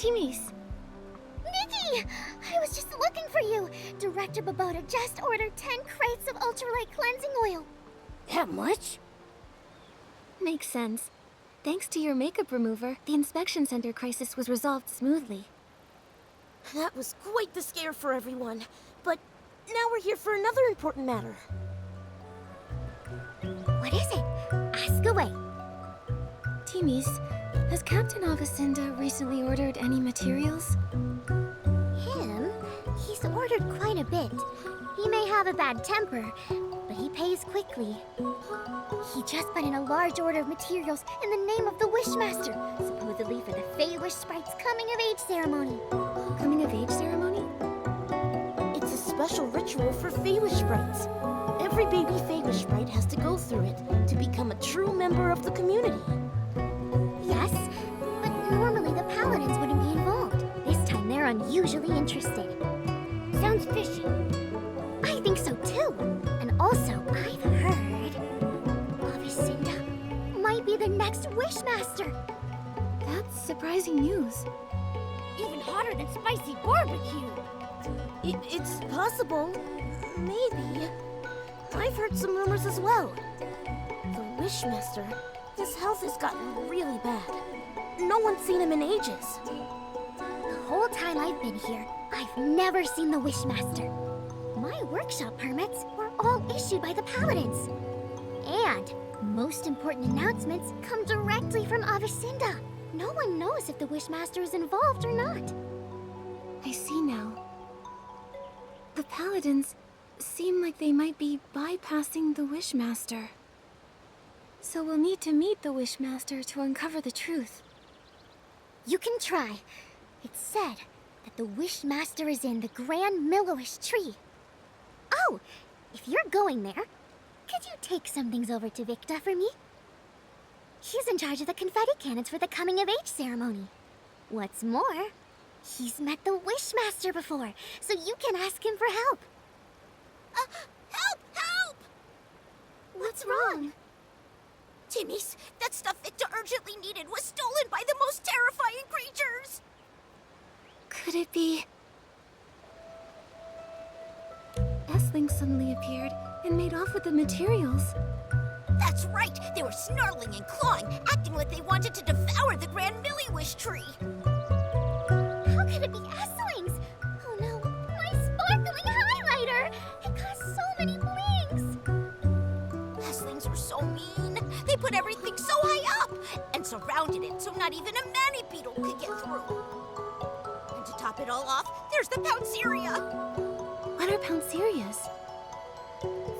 Timmy's. Nikki! I was just looking for you! Director Babota just ordered 10 crates of ultralight cleansing oil. That much? Makes sense. Thanks to your makeup remover, the inspection center crisis was resolved smoothly. That was quite the scare for everyone. But now we're here for another important matter. What is it? Ask away. Timmy's, has Captain Avicinda recently ordered any materials? Him? He's ordered quite a bit. He may have a bad temper, but he pays quickly. He just put in a large order of materials in the name of the Wishmaster, supposedly for the Fey Wish Sprite's coming-of-age ceremony. Coming-of-age ceremony? It's a special ritual for Fey Wish Sprites. Every baby Fey Wish Sprite has to go through it to become a true member of the community. Yes, but normally the Paladins wouldn't be involved. This time they're unusually interested. Sounds fishy. I think so too. And also, I've heard Avicinda might be the next Wishmaster. That's surprising news. Even hotter than spicy barbecue. It's possible. Maybe. I've heard some rumors as well. The Wishmaster, his health has gotten really bad. No one's seen him in ages. The whole time I've been here, I've never seen the Wishmaster. My workshop permits were all issued by the Paladins. And most important announcements come directly from Avicinda. No one knows if the Wishmaster is involved or not. I see now. The Paladins seem like they might be bypassing the Wishmaster. So we'll need to meet the Wishmaster to uncover the truth. You can try. It's said that the Wishmaster is in the Grand Melibo tree. Oh, if you're going there, could you take some things over to Vikda for me? He's in charge of the confetti cannons for the coming-of-age ceremony. What's more, he's met the Wishmaster before, so you can ask him for help. Help! Help! What's wrong? Timmy's, that stuff Vikda urgently needed was stolen by the most terrifying creatures! Could it be... S-Lings suddenly appeared and made off with the materials. That's right! They were snarling and clawing, acting like they wanted to devour the Grand Melibo tree! How could it be S-Lings? Oh no, my sparkling highlighter! It caused so many blings! S-Lings were so mean. They put everything so high up and surrounded it so not even a Mani-Beetle could get through. And to top it all off, there's the Pounceria! What are Pouncerias?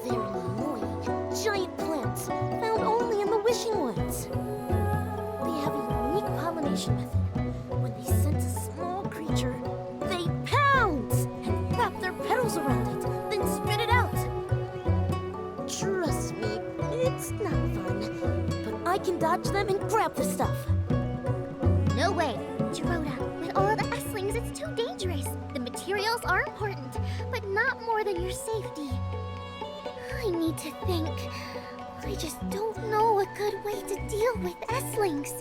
They're annoying, giant plants found only in the Wishing Woods. They have a unique pollination method. When they sense a small creature, they pounce and wrap their petals around it, then spit it out. Trust me, it's not fun, but I can dodge them and grab the stuff. No way! Giroda, with all the S-Lings, it's too dangerous. The materials are important, but not more than your safety. I need to think. I just don't know a good way to deal with S-Lings.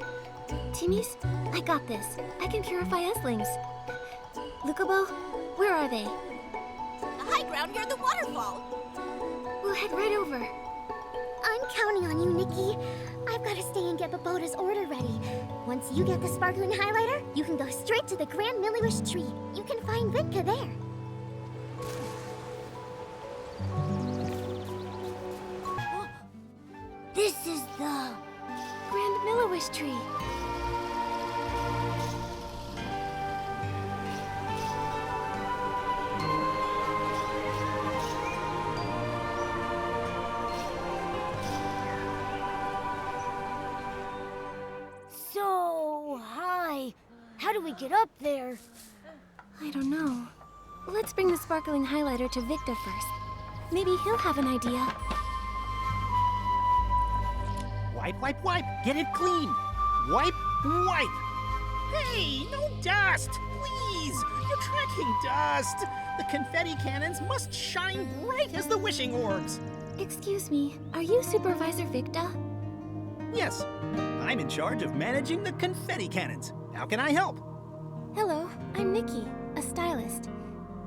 Timmy's, I got this. I can purify S-Lings. Lukubo, where are they? The high ground near the waterfall. We'll head right over. I'm counting on you, Nikki. I've got to stay and get Babota's order ready. Once you get the sparkling highlighter, you can go straight to the Grand Melibo tree. You can find Vikda there. This is the... Grand Melibo tree. So high. How do we get up there? I don't know. Let's bring the sparkling highlighter to Vikda first. Maybe he'll have an idea. Wipe, wipe, wipe! Get it clean! Wipe, wipe! Hey, no dust! Please! You're tracking dust! The confetti cannons must shine bright as the wishing orbs! Excuse me, are you Supervisor Vikda? Yes, I'm in charge of managing the confetti cannons. How can I help? Hello, I'm Nikki, a stylist.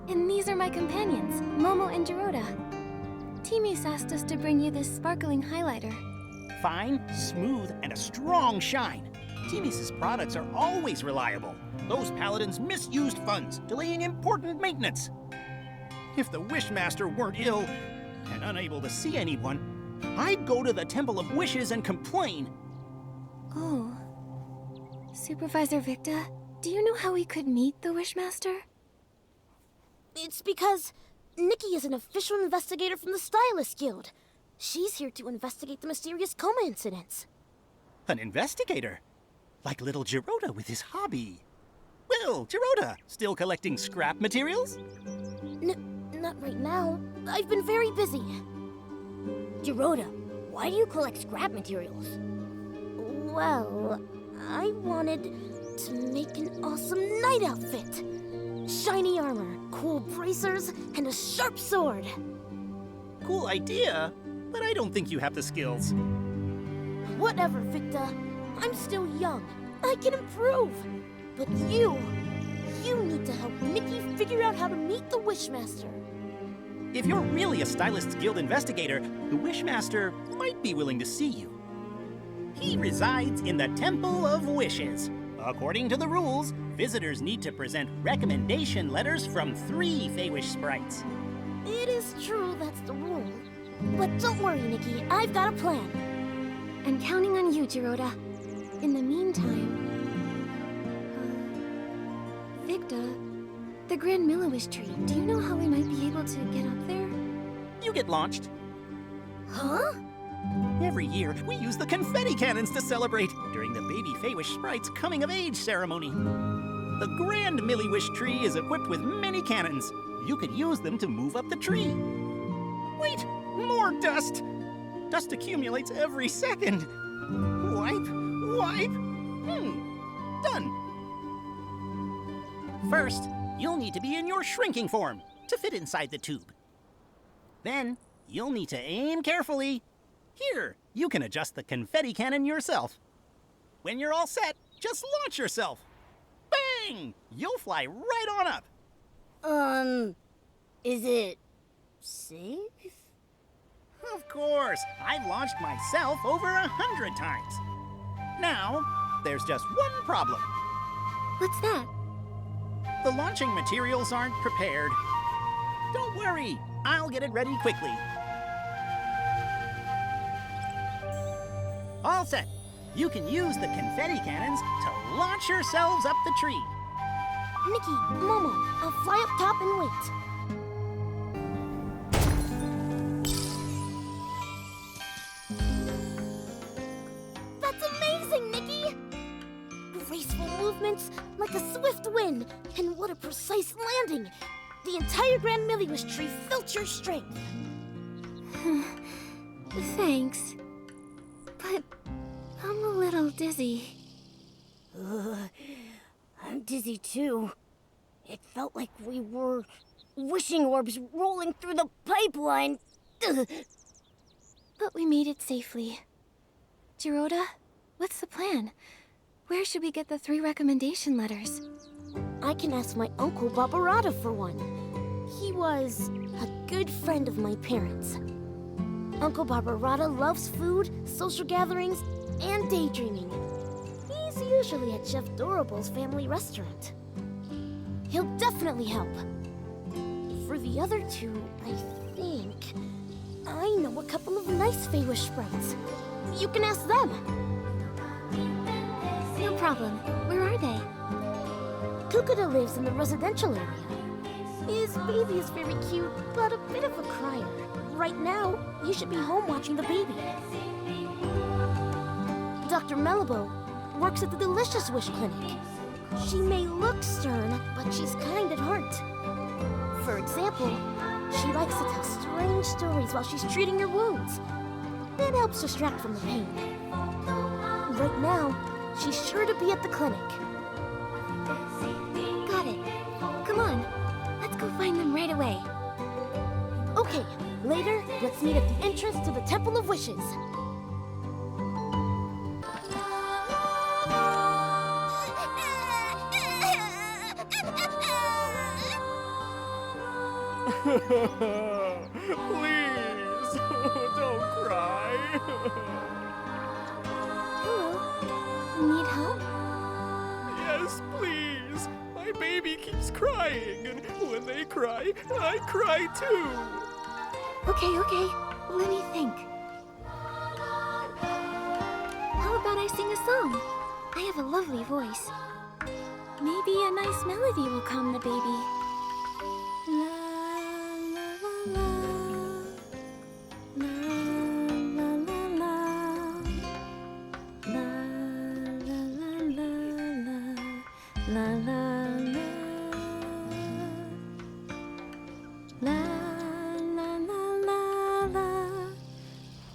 And these are my companions, Momo and Giroda. Timmy's asked us to bring you this sparkling highlighter. Fine, smooth, and a strong shine. Timmy's products are always reliable. Those paladins misused funds, delaying important maintenance. If the Wishmaster weren't ill and unable to see anyone, I'd go to the Temple of Wishes and complain. Oh. Supervisor Vikda, do you know how we could meet the Wishmaster? It's because Nikki is an official investigator from the Stylist Guild. She's here to investigate the mysterious coma incidents. An investigator? Like little Giroda with his hobby. Well, Giroda, still collecting scrap materials? Not right now. I've been very busy. Giroda, why do you collect scrap materials? Well, I wanted to make an awesome knight outfit. Shiny armor, cool bracers, and a sharp sword. Cool idea, but I don't think you have the skills. Whatever, Vikda. I'm still young. I can improve. But you need to help Nikki figure out how to meet the Wishmaster. If you're really a Stylist's Guild investigator, the Wishmaster might be willing to see you. He resides in the Temple of Wishes. According to the rules, visitors need to present recommendation letters from 3 Feywish sprites. It is true that's the rule. But don't worry, Nikki. I've got a plan. I'm counting on you, Giroda. In the meantime... Vikda, the Grand Melibo tree, do you know how we might be able to get up there? You get launched. Huh? Every year, we use the confetti cannons to celebrate during the baby Feywish sprite's coming-of-age ceremony. The Grand Melibo tree is equipped with many cannons. You could use them to move up the tree. Wait, more dust! Dust accumulates every second. Wipe. Done. First, you'll need to be in your shrinking form to fit inside the tube. Then, you'll need to aim carefully. Here, you can adjust the confetti cannon yourself. When you're all set, just launch yourself. Bang! You'll fly right on up. Is it safe? Of course, I've launched myself over 100 times. Now, there's just one problem. What's that? The launching materials aren't prepared. Don't worry, I'll get it ready quickly. All set. You can use the confetti cannons to launch yourselves up the tree. Nikki, Momo, I'll fly up top and wait. That's amazing, Nikki! Graceful movements, like a swift wind, and what a precise landing! The entire Grand Melibo tree felt your strength. Thanks. But I'm a little dizzy. I'm dizzy too. It felt like we were wishing orbs rolling through the pipeline. But we made it safely. Giroda, what's the plan? Where should we get the 3 recommendation letters? I can ask my Uncle Barbarata for one. He was a good friend of my parents. Uncle Barbarata loves food, social gatherings, and daydreaming. He's usually at Chef Dorable's family restaurant. He'll definitely help. For the other 2, I think I know a couple of nice Feywish sprites. You can ask them. No problem. Where are they? Chigda lives in the residential area. His baby is very cute, but a bit of a crier. Right now, you should be home watching the baby. Dr. Melibo works at the Delicious Wish Clinic. She may look stern, but she's kind at heart. For example, she likes to tell strange stories while she's treating your wounds. It helps distract from the pain. Right now, she's sure to be at the clinic. Got it. Come on. Let's go find them right away. Okay, later, let's meet at the entrance to the Temple of Wishes. Please, don't cry. Hello. Need help? Yes, please. My baby keeps crying, and when they cry, I cry too. Okay. Let me think. How about I sing a song? I have a lovely voice. Maybe a nice melody will calm the baby. La la la la. La la la la. La la la la. La la la. La la la la la.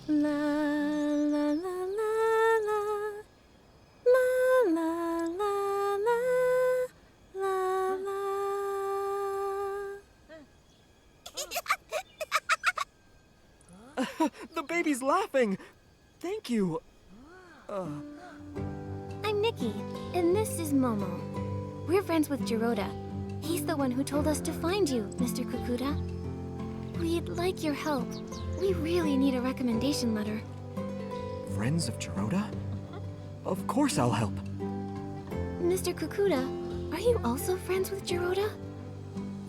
La la la la la. La la la la. La la. The baby's laughing. Thank you. I'm Nikki, and this is Momo. We're friends with Giroda. He's the one who told us to find you, Mr. Kukuda. We'd like your help. We really need a recommendation letter. Friends of Giroda? Of course I'll help. Mr. Kukuda, are you also friends with Giroda?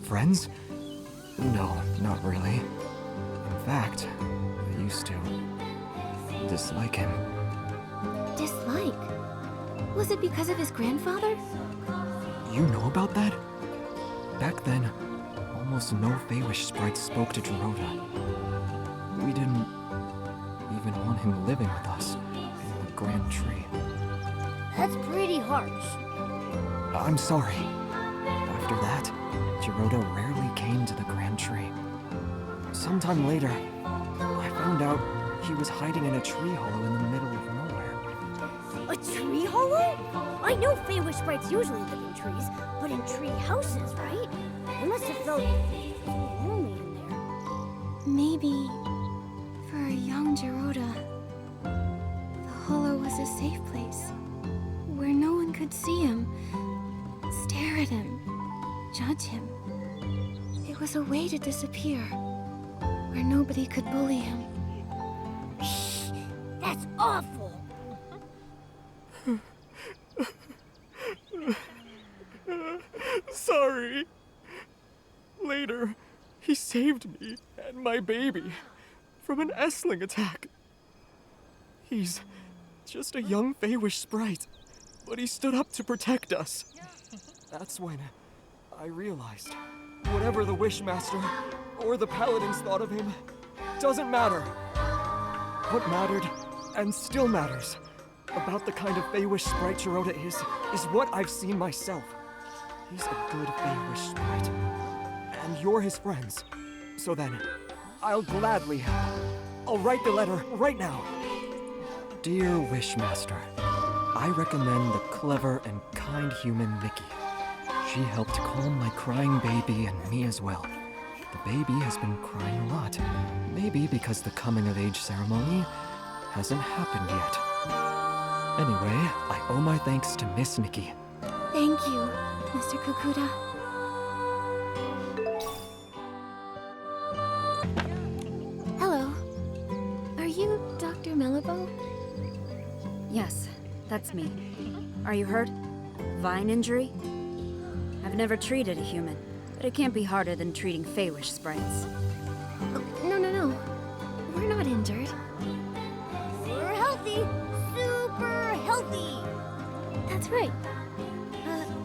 Friends? No, not really. In fact, I used to dislike him. Dislike? Was it because of his grandfather? You know about that? Back then, almost no Feywish sprites spoke to Giroda. We didn't even want him living with us in the Grand Tree. That's pretty harsh. I'm sorry. After that, Giroda rarely came to the Grand Tree. Sometime later, I found out he was hiding in a tree hollow in the middle of nowhere. A tree hollow? I know Feywish sprites usually live in trees, but in tree houses, right? It must have felt lonely in there. Maybe for a young Giroda, the hollow was a safe place where no one could see him, stare at him, judge him. It was a way to disappear, where nobody could bully him. That's awful. Sorry. Later, he saved me and my baby from an Essling attack. He's just a young Feywish sprite, but he stood up to protect us. That's when I realized whatever the Wishmaster or the Paladins thought of him doesn't matter. What mattered, and still matters, about the kind of Feywish sprite Giroda is what I've seen myself. He's a good Feywish sprite, and you're his friends. So then, I'll gladly help. I'll write the letter right now. Dear Wishmaster, I recommend the clever and kind human Nikki. She helped calm my crying baby and me as well. The baby has been crying a lot, maybe because the coming-of-age ceremony hasn't happened yet. Anyway, I owe my thanks to Miss Nikki. Thank you, Mr. Kukuda. Hello. Are you Dr. Melibo? Yes, that's me. Are you hurt? Vine injury? I've never treated a human, but it can't be harder than treating Feywish sprites. No. We're not injured. We're healthy. Super healthy. That's right.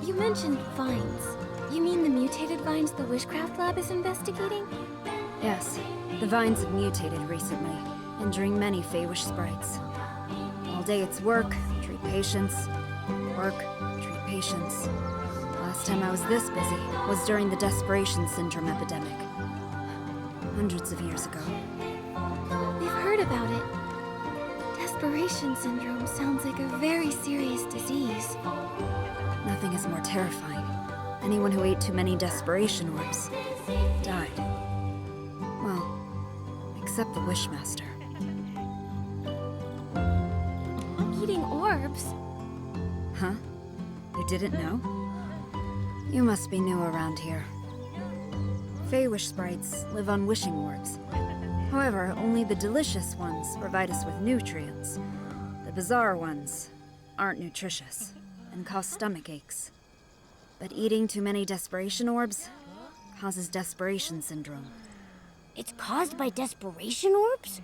You mentioned vines. You mean the mutated vines the Wishcraft Lab is investigating? Yes, the vines have mutated recently, injuring many Feywish sprites. All day it's work, treat patients. Work, treat patients. Last time I was this busy was during the Desperation Syndrome epidemic. Hundreds of years ago. We've heard about it. Desperation syndrome sounds like a very serious disease. Nothing is more terrifying. Anyone who ate too many desperation orbs died. Well, except the Wishmaster. Eating orbs? Huh? You didn't know? You must be new around here. Fey-wish sprites live on wishing orbs. However, only the delicious ones provide us with nutrients. The bizarre ones aren't nutritious and cause stomach aches. But eating too many desperation orbs causes desperation syndrome. It's caused by desperation orbs?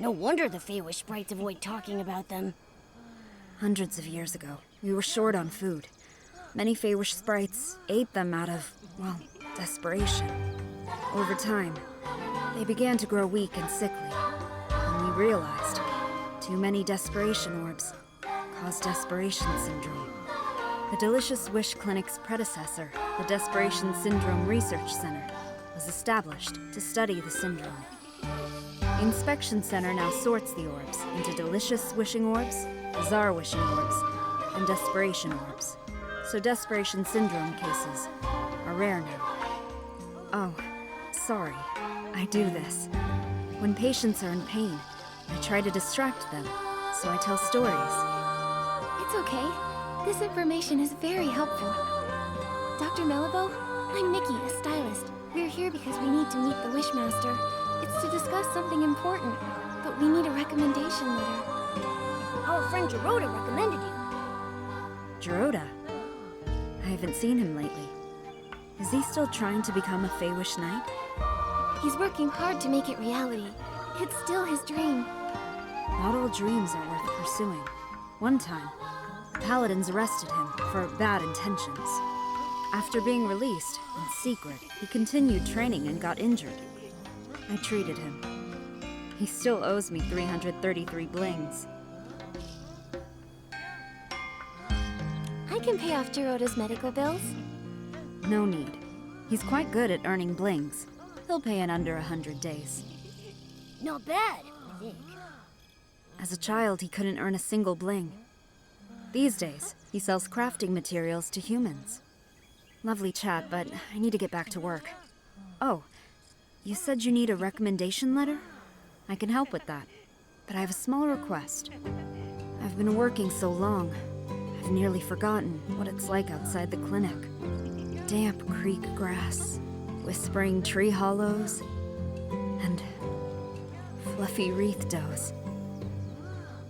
No wonder the Feywish sprites avoid talking about them. Hundreds of years ago, we were short on food. Many Feywish sprites ate them out of, well, desperation. Over time, they began to grow weak and sickly, and we realized too many desperation orbs cause desperation syndrome. The Delicious Wish Clinic's predecessor, the Desperation Syndrome Research Center, was established to study the syndrome. The Inspection Center now sorts the orbs into delicious wishing orbs, bizarre wishing orbs, and desperation orbs. So desperation syndrome cases are rare now. Oh, sorry. I do this. When patients are in pain, I try to distract them, so I tell stories. It's okay. This information is very helpful. Dr. Melibo, I'm Nikki, a stylist. We're here because we need to meet the Wishmaster. It's to discuss something important, but we need a recommendation letter. Our friend Giroda recommended you. Giroda? I haven't seen him lately. Is he still trying to become a Feywish Knight? He's working hard to make it reality. It's still his dream. Not all dreams are worth pursuing. One time, the Paladins arrested him for bad intentions. After being released, in secret, he continued training and got injured. I treated him. He still owes me 333 blings. I can pay off Giroda's medical bills. No need. He's quite good at earning blings. He'll pay in under 100 days. Not bad, I think. As a child, he couldn't earn a single bling. These days, he sells crafting materials to humans. Lovely chat, but I need to get back to work. Oh, you said you need a recommendation letter? I can help with that, but I have a small request. I've been working so long, I've nearly forgotten what it's like outside the clinic. Damp creek grass, whispering tree hollows, and fluffy wreath doughs.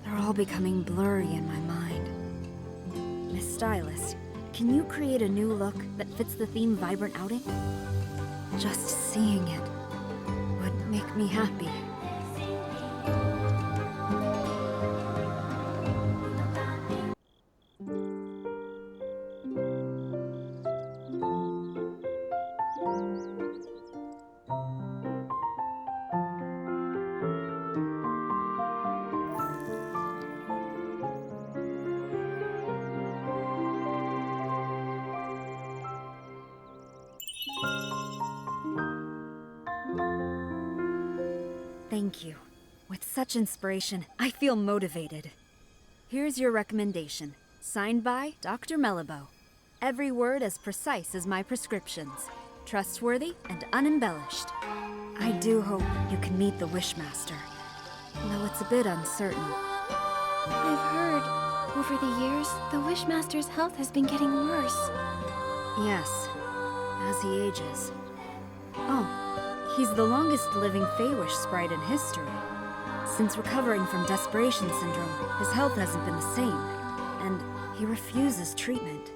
They're all becoming blurry in my mind. Miss Stylist, can you create a new look that fits the theme Vibrant Outing? Just seeing it would make me happy. Thank you. With such inspiration, I feel motivated. Here's your recommendation. Signed by Dr. Melibo. Every word as precise as my prescriptions. Trustworthy and unembellished. I do hope you can meet the Wishmaster, though it's a bit uncertain. I've heard, over the years, the Wishmaster's health has been getting worse. Yes, as he ages. Oh, he's the longest living Feywish sprite in history. Since recovering from Desperation Syndrome, his health hasn't been the same, and he refuses treatment.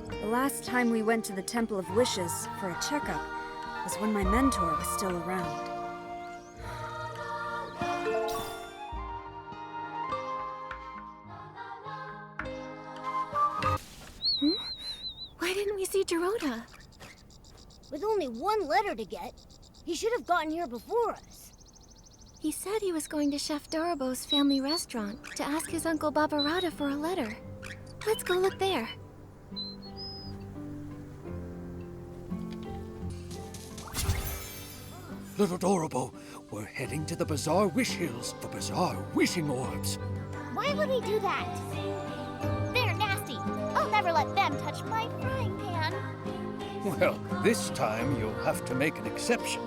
The last time we went to the Temple of Wishes for a checkup was when my mentor was still around. Why didn't we see Giroda? With only one letter to get, he should have gotten here before us. He said he was going to Chef Dorobo's family restaurant to ask his uncle Barbarata for a letter. Let's go look there. Little Dorobo, we're heading to the Bazaar Wish Hills for Bazaar Wishing Orbs. Why would he do that? They're nasty. I'll never let them touch my frying pan. Well, this time you'll have to make an exception.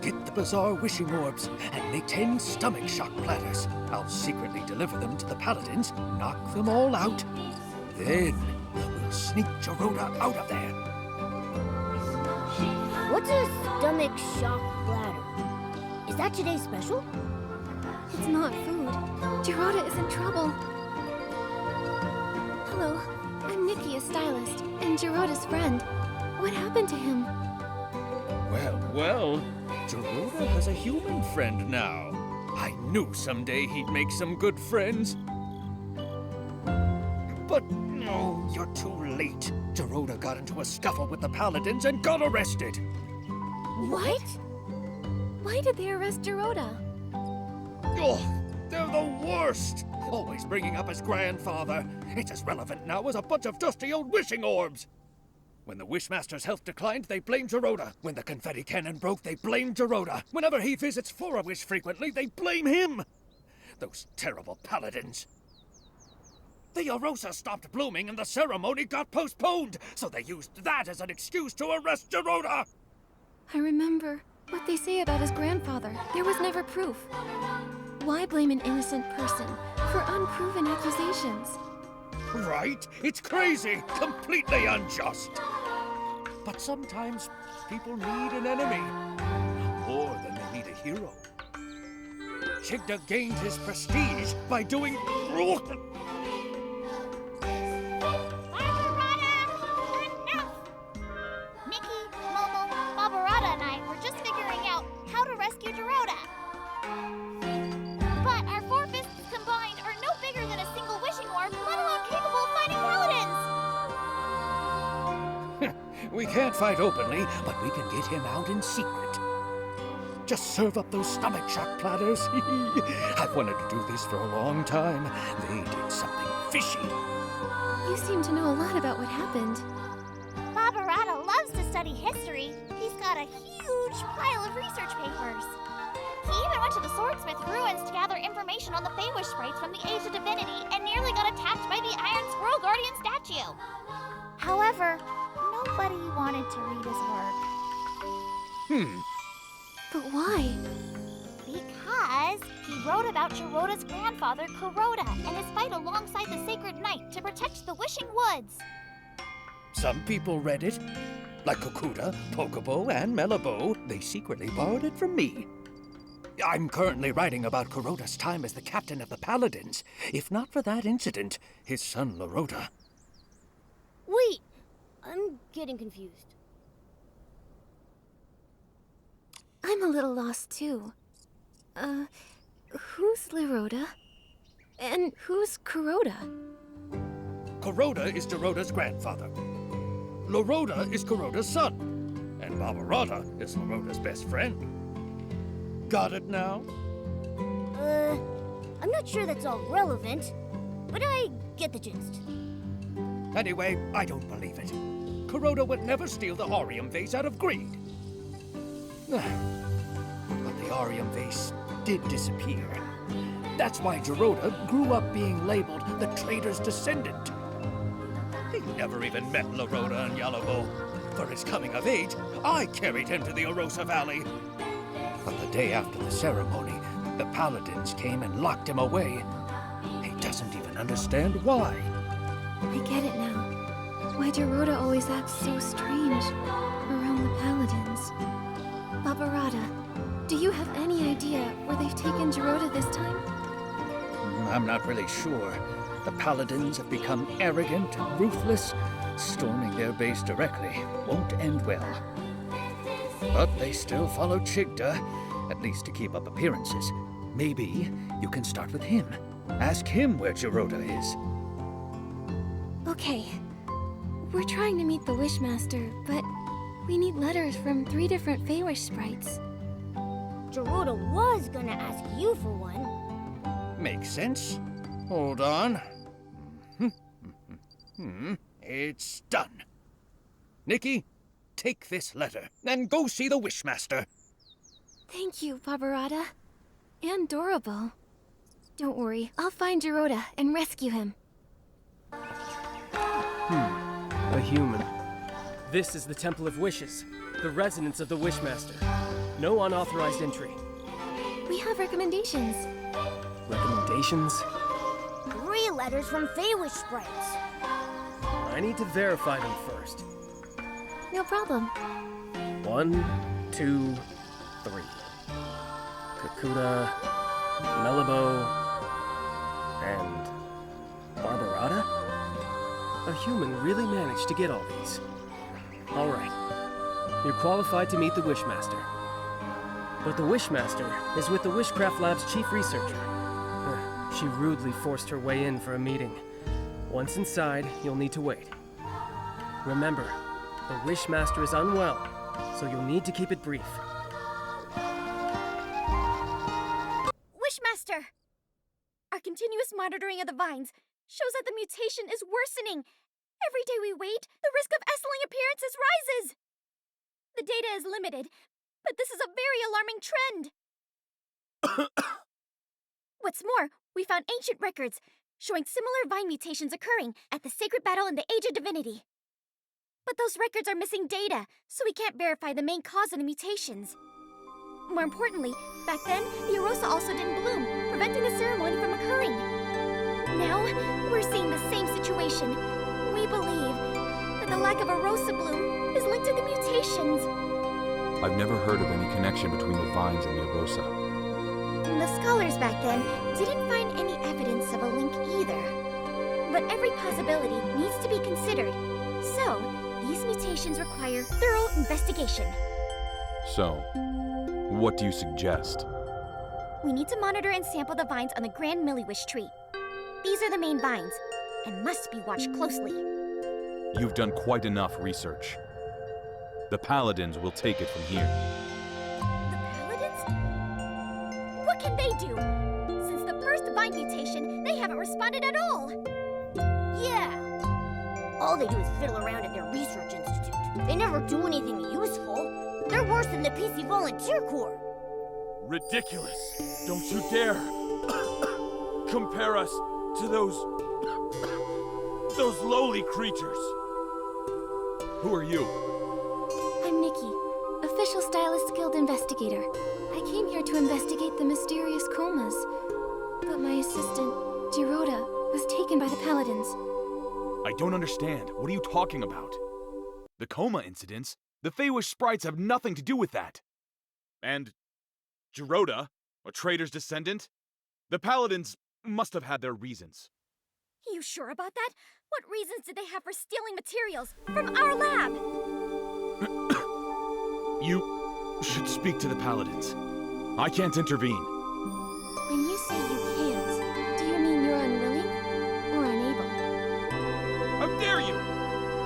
Get the Bazaar Wishing Orbs and make 10 stomach shock platters. I'll secretly deliver them to the Paladins, knock them all out. Then we'll sneak Giroda out of there. What's a stomach shock bladder? Is that today's special? It's not food. Giroda is in trouble. Hello, I'm Nikki, a stylist, and Giroda's friend. What happened to him? Well, Giroda has a human friend now. I knew someday he'd make some good friends. But no, you're too late. Giroda got into a scuffle with the Paladins and got arrested. What? Why did they arrest Giroda? Oh, they're the worst! Always bringing up his grandfather. It's as relevant now as a bunch of dusty old wishing orbs. When the Wishmaster's health declined, they blamed Giroda. When the confetti cannon broke, they blamed Giroda. Whenever he visits For-A-Wish frequently, they blame him. Those terrible Paladins. The Arosa stopped blooming and the ceremony got postponed, so they used that as an excuse to arrest Giroda. I remember what they say about his grandfather. There was never proof. Why blame an innocent person for unproven accusations? Right? It's crazy, completely unjust. But sometimes people need an enemy, more than they need a hero. Chigda gained his prestige by doing... Nikki, Momo, Barbarata and I were just figuring out how to rescue Giroda. But our four fists combined are no bigger than a single wishing orb, let alone capable of fighting paladins! We can't fight openly, but we can get him out in secret. Just serve up those stomach shock platters. I've wanted to do this for a long time. They did something fishy. You seem to know a lot about what happened. Barbarata loves to study history. He's got a huge pile of research papers. He even went to the Swordsmith ruins to gather information on the Feywish sprites from the Age of Divinity and nearly got attacked by the Iron Squirrel Guardian statue. However, nobody wanted to read his work. But why? Because he wrote about Giroda's grandfather, Giroda, and his fight alongside the Sacred Knight to protect the Wishing Woods. Some people read it. Like Kukuda, Pokobo, and Melibo, they secretly borrowed it from me. I'm currently writing about Giroda's time as the captain of the Paladins. If not for that incident, his son Lorota. Wait, I'm getting confused. I'm a little lost too. Who's Liroda? And who's Giroda? Giroda is Giroda's grandfather. Lorota is Giroda's son. And Barbarata is Lorota's best friend. Got it now? I'm not sure that's all relevant, but I get the gist. Anyway, I don't believe it. Giroda would never steal the Aurium vase out of greed. But the Aurium vase did disappear. That's why Giroda grew up being labeled the traitor's descendant. He never even met Lorota and Yalobo. For his coming of age, I carried him to the Arosa Valley. But the day after the ceremony, the Paladins came and locked him away. He doesn't even understand why. I get it now. Why Giroda always acts so strange around the Paladins. Barbarata, do you have any idea where they've taken Giroda this time? I'm not really sure. The Paladins have become arrogant and ruthless. Storming their base directly won't end well. But they still follow Chigda, at least to keep up appearances. Maybe you can start with him. Ask him where Giroda is. Okay. We're trying to meet the Wishmaster, but we need letters from 3 different Feywish sprites. Giroda was gonna ask you for one. Makes sense. Hold on. It's done. Nikki, take this letter and go see the Wishmaster. Thank you, Barbarata. And Dorabo. Don't worry, I'll find Giroda and rescue him. A human. This is the Temple of Wishes, the residence of the Wishmaster. No unauthorized entry. We have recommendations. Recommendations? 3 letters from Feywish sprites. I need to verify them first. No problem. 1, 2, 3. Kakuta, Melibo, and Barbarata? A human really managed to get all these. All right. You're qualified to meet the Wishmaster. But the Wishmaster is with the Wishcraft Lab's chief researcher. She rudely forced her way in for a meeting. Once inside, you'll need to wait. Remember, the Wishmaster is unwell, so you'll need to keep it brief. Wishmaster! Our continuous monitoring of the vines shows that the mutation is worsening. Every day we wait, the risk of S-ling appearances rises. The data is limited, but this is a very alarming trend. What's more, we found ancient records showing similar vine mutations occurring at the sacred battle in the Age of Divinity. But those records are missing data, so we can't verify the main cause of the mutations. More importantly, back then, the Arosa also didn't bloom, preventing the ceremony from occurring. Now, we're seeing the same situation. We believe that the lack of Arosa bloom is linked to the mutations. I've never heard of any connection between the vines and the Arosa. The scholars back then didn't find any evidence of a link either. But every possibility needs to be considered. So, these mutations require thorough investigation. So, what do you suggest? We need to monitor and sample the vines on the Grand Milliwish tree. These are the main vines, and must be watched closely. You've done quite enough research. The Paladins will take it from here. The Paladins? What can they do? Since the first vine mutation, they haven't responded at all. Yeah. All they do is fiddle around at their research institute. They never do anything useful. They're worse than the PC Volunteer Corps. Ridiculous! Don't you dare compare us to those lowly creatures. Who are you? I'm Nikki, official Stylist Guild investigator. I came here to investigate the mysterious comas. But my assistant, Giroda, was taken by the Paladins. I don't understand. What are you talking about? The coma incidents? The Feywish sprites have nothing to do with that. And Giroda, a traitor's descendant? The Paladins must have had their reasons. You sure about that? What reasons did they have for stealing materials from our lab? You should speak to the Paladins. I can't intervene. When you say you can't, do you mean you're unwilling or unable? How dare you!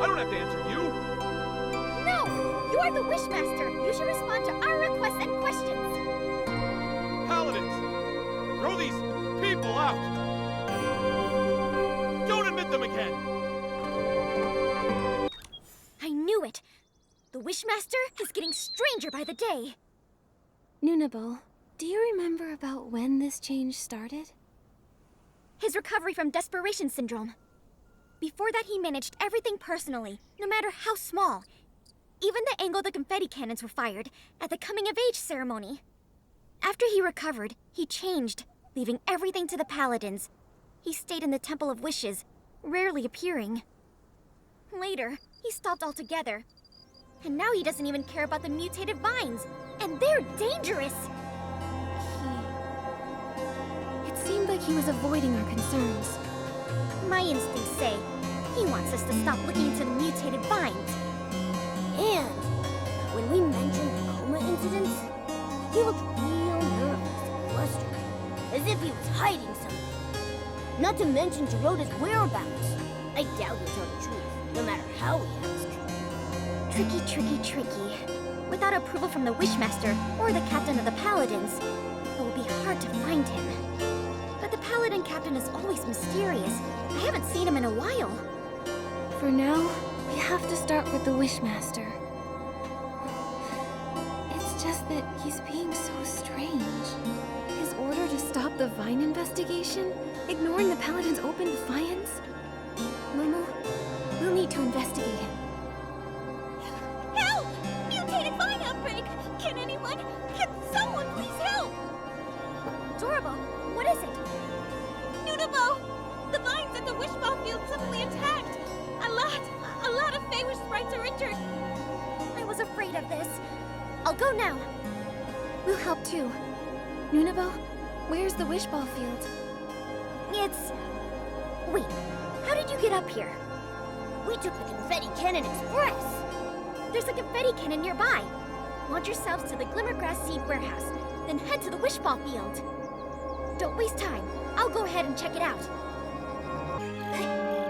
I don't have to answer you! No! You're the Wishmaster! You should respond to our requests and questions! Paladins! Throw these people out! Don't admit them again! I knew it! The Wishmaster is getting stranger by the day! Nunable, do you remember about when this change started? His recovery from desperation syndrome. Before that, he managed everything personally, no matter how small. Even the angle the confetti cannons were fired at the coming-of-age ceremony. After he recovered, he changed, leaving everything to the Paladins. He stayed in the Temple of Wishes, rarely appearing. Later, he stopped altogether. And now he doesn't even care about the mutated vines. And they're dangerous! It seemed like he was avoiding our concerns. My instincts say he wants us to stop looking into the mutated vines. And when we mentioned the coma incidents, he looked real nervous and flustered, as if he was hiding something. Not to mention Giroda's whereabouts. I doubt he'll tell the truth, no matter how we ask. Tricky, tricky, tricky. Without approval from the Wishmaster or the captain of the Paladins, it will be hard to find him. But the Paladin captain is always mysterious. I haven't seen him in a while. For now, we have to start with the Wishmaster. It's just that he's being so strange. His order to stop the Vine investigation? Ignoring the Paladin's open defiance? Momo, we'll need to investigate him. Help! Mutated vine outbreak! Can someone please help? Dorabo, what is it? Nunabo! The vines at the Wishball field suddenly attacked! A lot of Feywish sprites are injured! I was afraid of this. I'll go now. We'll help too. Nunabo, where's the wish ball field? It's... Wait, how did you get up here? We took the Confetti Cannon Express. There's a confetti cannon nearby. Launch yourselves to the Glimmergrass Seed Warehouse, then head to the wish ball field. Don't waste time. I'll go ahead and check it out.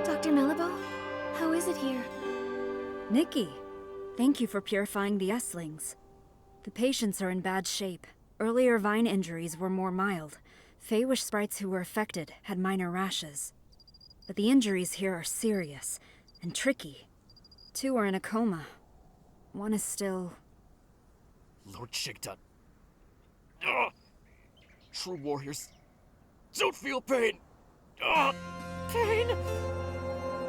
Dr. Melibo, how is it here? Nikki, thank you for purifying the Esslings. The patients are in bad shape. Earlier vine injuries were more mild. Feywish sprites who were affected had minor rashes. But the injuries here are serious and tricky. 2 are in a coma. 1 is still... Lord Chigda. Ugh. True warriors don't feel pain. Ugh. Pain!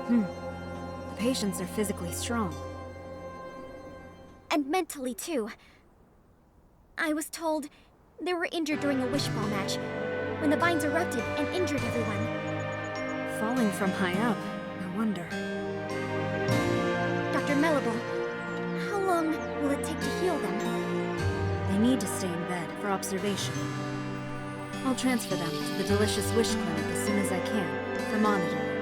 The patients are physically strong. And mentally, too. I was told they were injured during a wish ball match, when the vines erupted and injured everyone. Falling from high up, no wonder. Dr. Melibo, how long will it take to heal them? They need to stay in bed for observation. I'll transfer them to the Delicious Wish Clinic as soon as I can, for monitoring.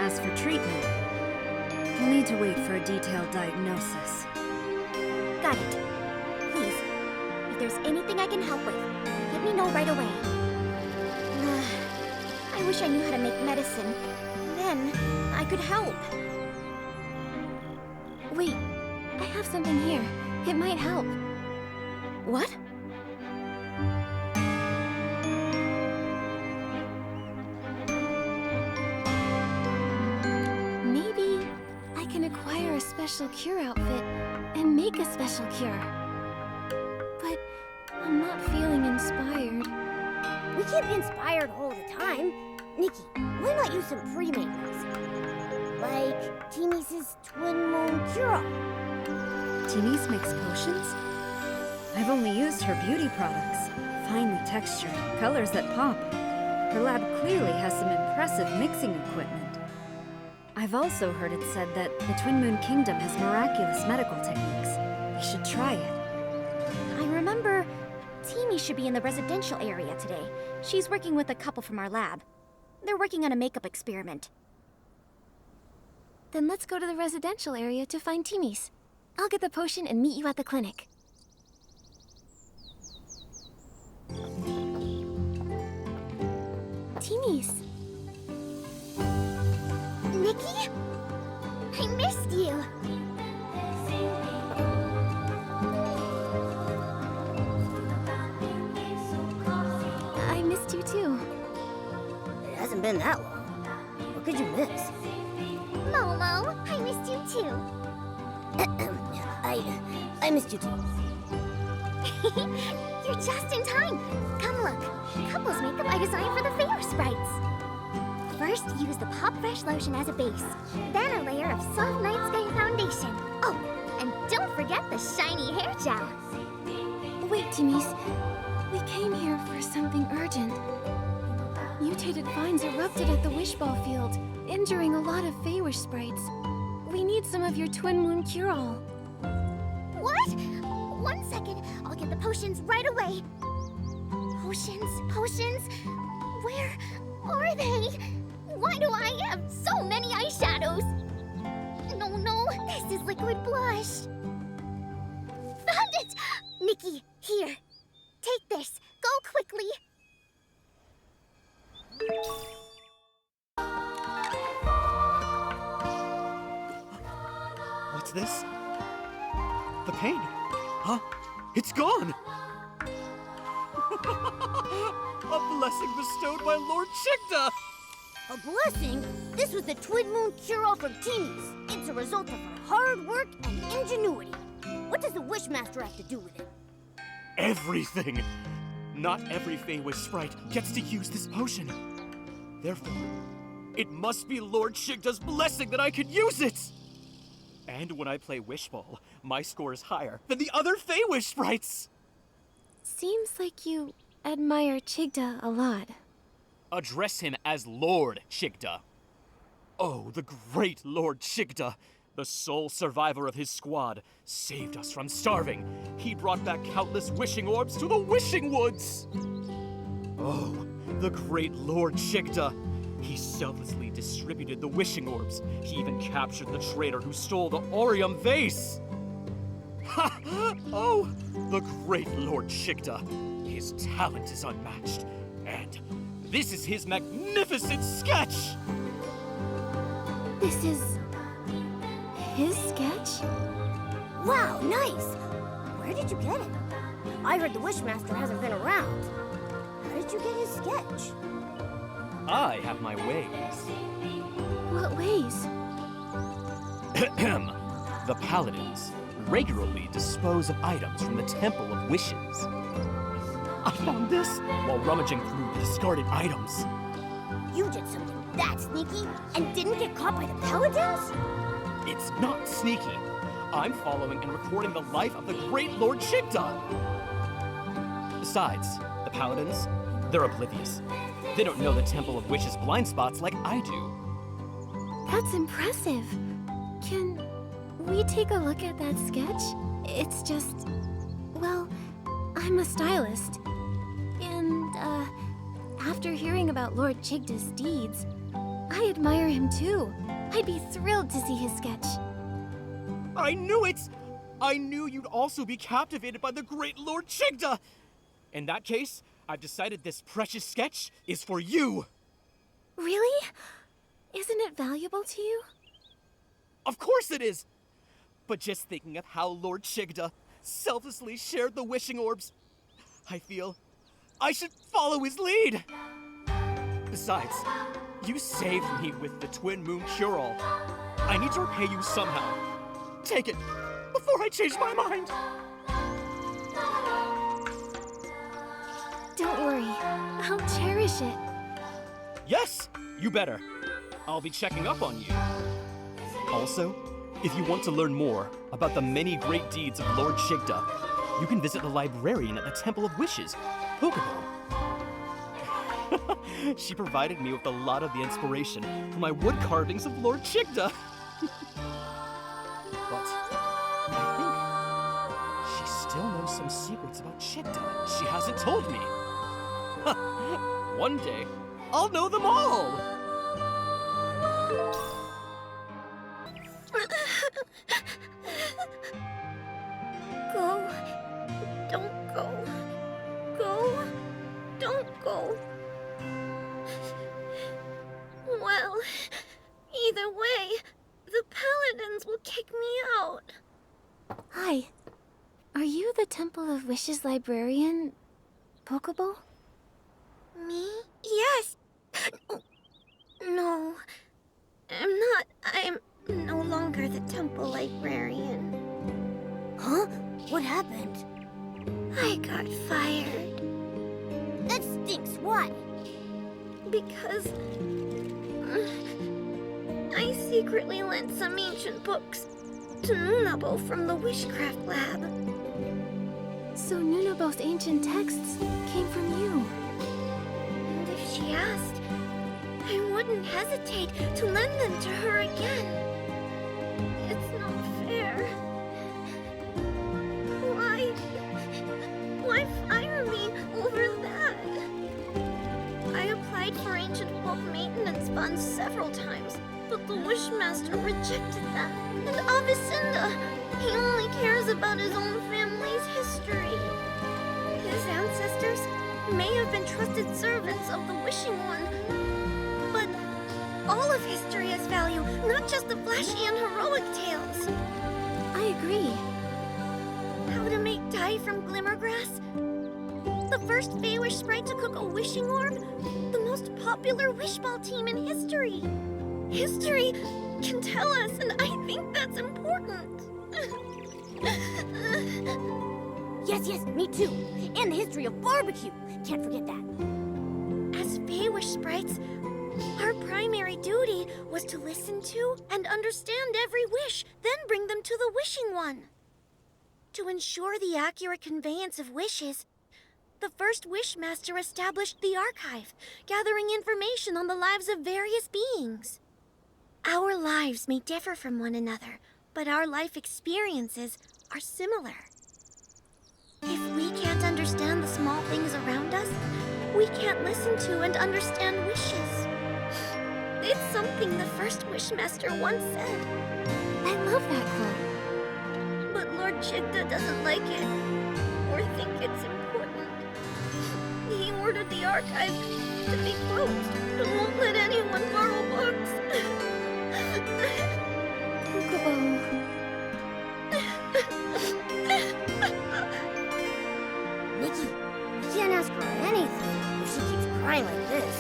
As for treatment, we'll need to wait for a detailed diagnosis. Got it. Please, if there's anything I can help with, let me know right away. I wish I knew how to make medicine. Then, I could help. Wait, I have something here. It might help. What? Maybe I can acquire a special cure outfit and make a special cure. But I'm not feeling inspired. We can't be inspired all the time. Nikki, why not use some pre-made ones? Like Timmy's Twin Moon Cure-All. Timmy's makes potions? I've only used her beauty products. Finely textured, colors that pop. Her lab clearly has some impressive mixing equipment. I've also heard it said that the Twin Moon Kingdom has miraculous medical techniques. We should try it. I remember Timmy should be in the residential area today. She's working with a couple from our lab. They're working on a makeup experiment. Then let's go to the residential area to find Timmy's. I'll get the potion and meet you at the clinic. Timmy's. Nikki? I missed you. I missed you too. It hasn't been that long. What could you miss? Momo, I missed you too. I missed you too. You're just in time. Come look. Couples makeup I designed for the Feywish sprites. First, use the Pop Fresh lotion as a base. Then a layer of soft Night Sky foundation. Oh, and don't forget the shiny hair gel. Wait, Timmy's. We came here for something urgent. Mutated vines erupted at the Wish Ball field, injuring a lot of Feywish sprites. We need some of your Twin Moon Cure-All. What? 1 second. I'll get the potions right away. Potions? Where are they? Why do I have so many eyeshadows? No, this is liquid blush. Found it! Nikki, here. Take this. Go quickly. What's this? The pain. Huh? It's gone! A blessing bestowed by Lord Chigda! A blessing? This was the Twin Moon Cure-All from Timmy's. It's a result of her hard work and ingenuity. What does the Wishmaster have to do with it? Everything! Not every Feywish sprite gets to use this potion. Therefore, it must be Lord Chigda's blessing that I can use it! And when I play Wish Ball, my score is higher than the other Feywish sprites! Seems like you admire Chigda a lot. Address him as Lord Chigda. Oh, the great Lord Chigda. the sole survivor of his squad, saved us from starving. He brought back countless wishing orbs to the Wishing Woods! Oh, the great Lord Chigda! He selflessly distributed the wishing orbs. He even captured the traitor who stole the Orium vase! Ha! Oh, the great Lord Chigda! His talent is unmatched, and this is his magnificent sketch! This is his sketch? Wow, nice! Where did you get it? I heard the Wishmaster hasn't been around. How did you get his sketch? I have my ways. What ways? The Paladins regularly dispose of items from the Temple of Wishes. I found this while rummaging through the discarded items. You did something that sneaky and didn't get caught by the Paladins? It's not sneaky. I'm following and recording the life of the great Lord Chigda. Besides, the Paladins, they're oblivious. They don't know the Temple of Wishes blind spots like I do. That's impressive. Can we take a look at that sketch? It's just, well, I'm a stylist. And, after hearing about Lord Chigda's deeds, I admire him too. I'd be thrilled to see his sketch. I knew it! I knew you'd also be captivated by the great Lord Chigda! In that case, I've decided this precious sketch is for you! Really? Isn't it valuable to you? Of course it is! But just thinking of how Lord Chigda selflessly shared the wishing orbs, I feel I should follow his lead! Besides, you saved me with the Twin Moon Cure-All. I need to repay you somehow. Take it, before I change my mind! Don't worry, I'll cherish it. Yes, you better. I'll be checking up on you. Also, if you want to learn more about the many great deeds of Lord Chigda, you can visit the librarian at the Temple of Wishes, Pokeball. She provided me with a lot of the inspiration for my wood carvings of Lord Chigda. But I think she still knows some secrets about Chigda she hasn't told me. One day, I'll know them all! Go. Don't go. Go. Don't go. Well, either way, the Paladins will kick me out. Hi. Are you the Temple of Wishes librarian, Pokeball? Me? Yes. No. I'm not. I'm no longer the temple librarian. Huh? What happened? I got fired. That stinks. Why? Because I secretly lent some ancient books to Nunabo from the Wishcraft Lab. So Nunabo's ancient texts came from you. And if she asked, I wouldn't hesitate to lend them to her again. It's not fair. Why fire me over that? I applied for ancient book maintenance funds several times, but the Wishmaster rejected them. And Avicenda, he only cares about his own family's history. His ancestors may have been trusted servants of the Wishing One, but all of history has value, not just the flashy and heroic tales. I agree. How to make dye from glimmergrass? The first Feywish sprite to cook a wishing orb? The most popular wishball team in history. History can tell us, and I think that's important. Yes, me too. And the history of barbecue. Can't forget that. As Feywish sprites, our primary duty was to listen to and understand every wish, then bring them to the Wishing One. To ensure the accurate conveyance of wishes, the first Wishmaster established the archive, gathering information on the lives of various beings. Our lives may differ from one another, but our life experiences are similar. If we can't understand the small things around us, we can't listen to and understand wishes. It's something the first Wishmaster once said. I love that quote. But Lord Chigda doesn't like it, or think it's important. He ordered the archive to be closed and won't let anyone borrow books. Pocobo. Nikki, you can't ask her anything if she keeps crying like this.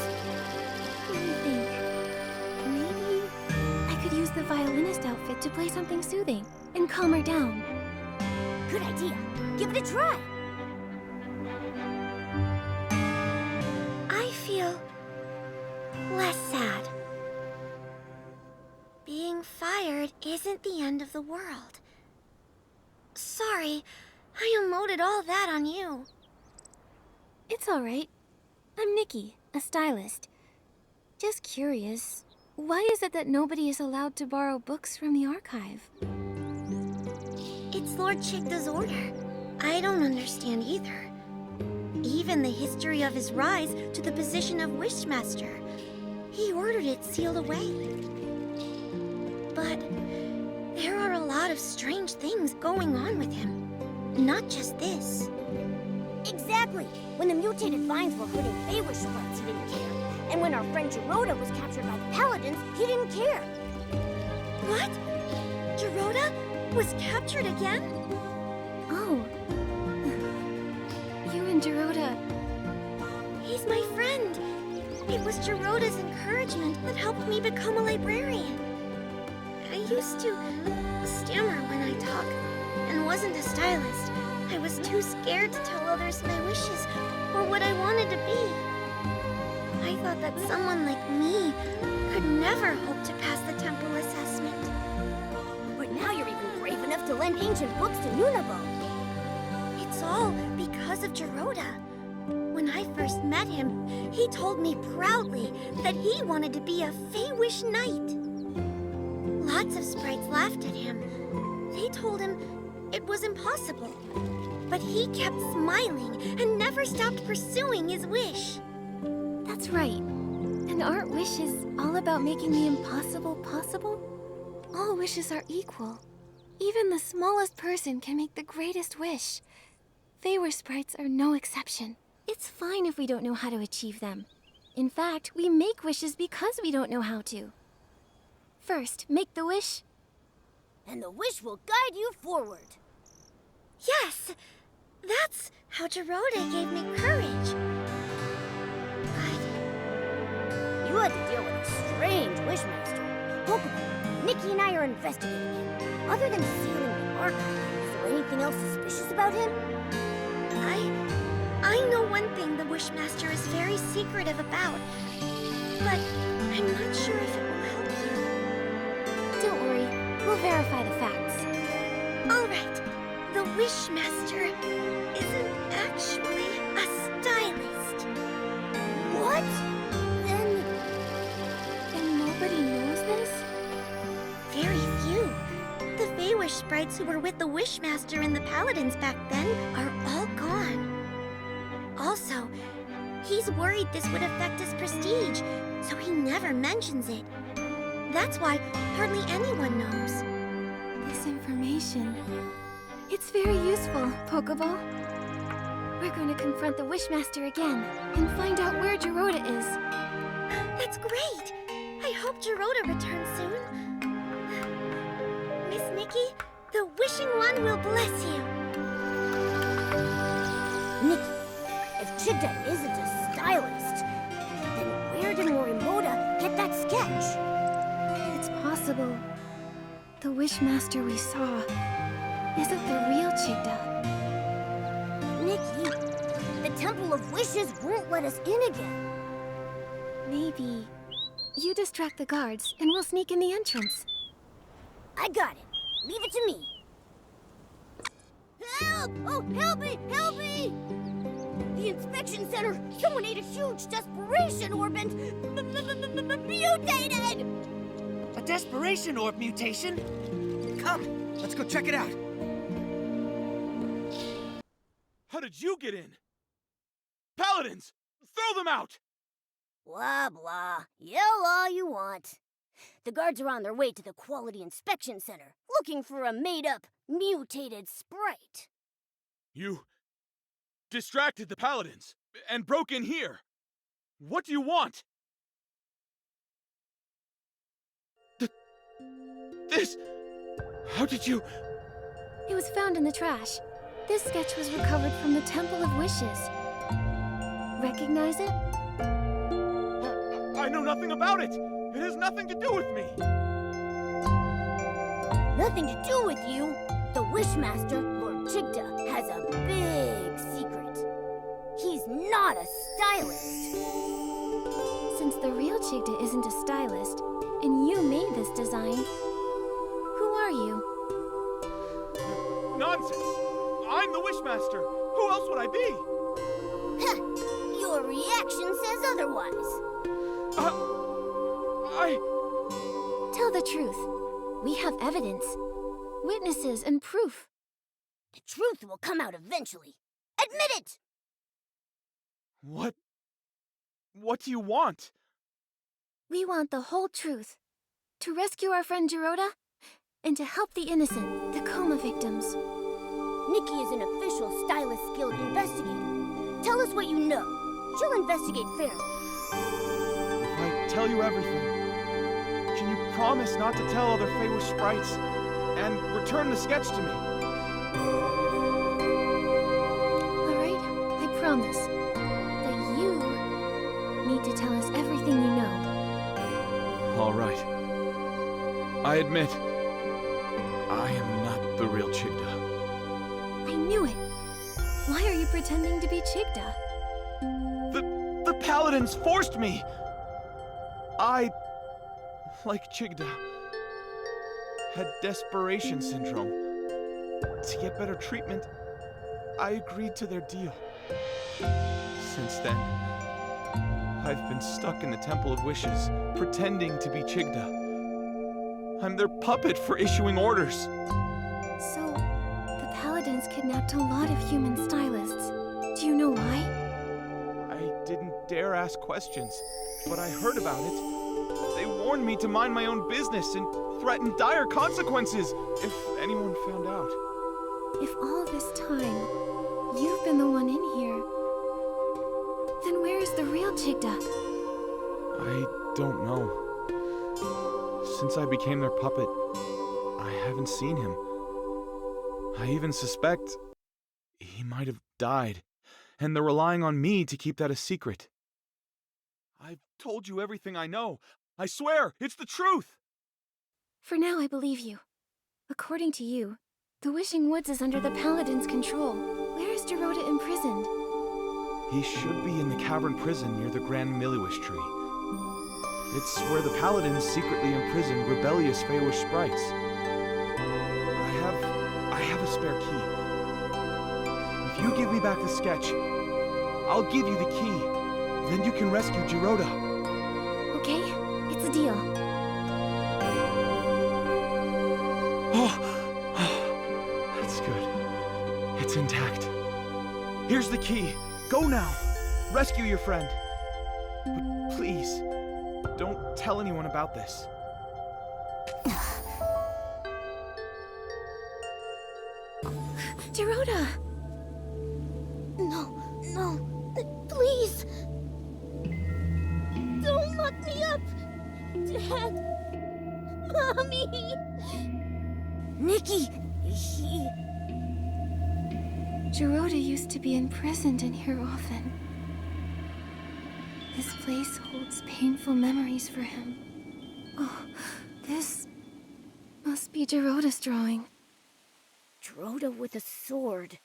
What do you think? Maybe I could use the violinist outfit to play something soothing and calm her down. Good idea. Give it a try. I feel less sad. Being fired isn't the end of the world. Sorry, I unloaded all that on you. It's all right. I'm Nikki, a stylist. Just curious, why is it that nobody is allowed to borrow books from the archive? It's Lord Chigda's order. I don't understand either. Even the history of his rise to the position of Wishmaster, he ordered it sealed away. But there are a lot of strange things going on with him. Not just this. Exactly. When the mutated vines were hurting Feywish sprites, he didn't care. And when our friend Giroda was captured by the Paladins, he didn't care. What? Giroda was captured again? Oh. You and Giroda. He's my friend. It was Giroda's encouragement that helped me become a librarian. I used to stammer when I talk and wasn't a stylist. I was too scared to tell others my wishes or what I wanted to be. I thought that someone like me could never hope to pass the temple assessment. But now you're even brave enough to lend ancient books to Nunabo. It's all because of Giroda. When I first met him, he told me proudly that he wanted to be a Feywish knight. Lots of sprites laughed at him. They told him it was impossible. But he kept smiling and never stopped pursuing his wish. That's right. And aren't wishes all about making the impossible possible? All wishes are equal. Even the smallest person can make the greatest wish. Feywish sprites are no exception. It's fine if we don't know how to achieve them. In fact, we make wishes because we don't know how to. First, make the wish. And the wish will guide you forward. Yes! That's how Giroda gave me courage. But you had to deal with a strange Wishmaster. Pokemon, Nikki and I are investigating him. Other than sealing the archive, is there anything else suspicious about him? I know one thing the Wishmaster is very secretive about, but I'm not sure if it will help you. Don't worry, we'll verify the facts. All right, the Wishmaster isn't actually a stylist. What? Then nobody knows this? Very few. The Feywish sprites who were with the Wishmaster and the Paladins back then are all gone. Also, he's worried this would affect his prestige, so he never mentions it. That's why hardly anyone knows. This information, it's very useful, Pokeball. We're going to confront the Wishmaster again and find out where Giroda is. That's great! I hope Giroda returns soon. Miss Nikki, the Wishing One will bless you. Nikki, if Chigda isn't a stylist, then where did Morimoto get that sketch? It's possible the Wishmaster we saw isn't the real Chigda. Nikki, the Temple of Wishes won't let us in again. Maybe you distract the guards and we'll sneak in the entrance. I got it. Leave it to me. Help! Oh, help me! Help me! The inspection center! Someone ate a huge desperation orb and mutated! A desperation orb mutation? Come, let's go check it out. How did you get in? Paladins! Throw them out! Blah, blah. Yell all you want. The guards are on their way to the Quality Inspection Center, looking for a made-up, mutated sprite. You distracted the Paladins and broke in here. What do you want? This... How did you... It was found in the trash. This sketch was recovered from the Temple of Wishes. Recognize it? I know nothing about it! It has nothing to do with me! Nothing to do with you. The Wishmaster, Lord Chigda, has a big secret. He's not a stylist. Since the real Chigda isn't a stylist, and you made this design, who are you? Nonsense! I'm the Wishmaster! Who else would I be? Heh, your reaction says otherwise. Tell the truth. We have evidence, witnesses, and proof. The truth will come out eventually. Admit it! What do you want? We want the whole truth. To rescue our friend Giroda, and to help the innocent, the coma victims. Nikki is an official Stylist Guild investigator. Tell us what you know. She'll investigate fairly. If I tell you everything, can you promise not to tell other Feywish sprites and return the sketch to me? Alright, I promise. But you need to tell us everything you know. All right. I admit, I am not the real Chigda. I knew it. Why are you pretending to be Chigda? The Paladins forced me! I, like Chigda, had desperation syndrome. To get better treatment, I agreed to their deal. Since then, I've been stuck in the Temple of Wishes, pretending to be Chigda. I'm their puppet for issuing orders. So, the Paladins kidnapped a lot of human stylists. Do you know why? I didn't dare ask questions, but I heard about it. They warned me to mind my own business and threatened dire consequences if anyone found out. If all this time, you've been the one in here, then where is the real Chigda? I don't know. Since I became their puppet, I haven't seen him. I even suspect he might have died, and they're relying on me to keep that a secret. I've told you everything I know. I swear, it's the truth! For now, I believe you. According to you, the Wishing Woods is under the Paladins' control. Where is Giroda imprisoned? He should be in the cavern prison near the Grand Miliwish tree. It's where the Paladins secretly imprison rebellious Feywish sprites. I have a spare key. If you give me back the sketch, I'll give you the key. Then you can rescue Giroda. Okay, it's a deal. Oh, that's good. It's intact. Here's the key. Go now. Rescue your friend. But please, don't tell anyone about this. Giroda! No, please! Don't lock me up! Dad! Mommy! Nikki! Giroda used to be imprisoned in here often. This place holds painful memories for him. Oh, this must be Giroda's drawing. Giroda with a sword.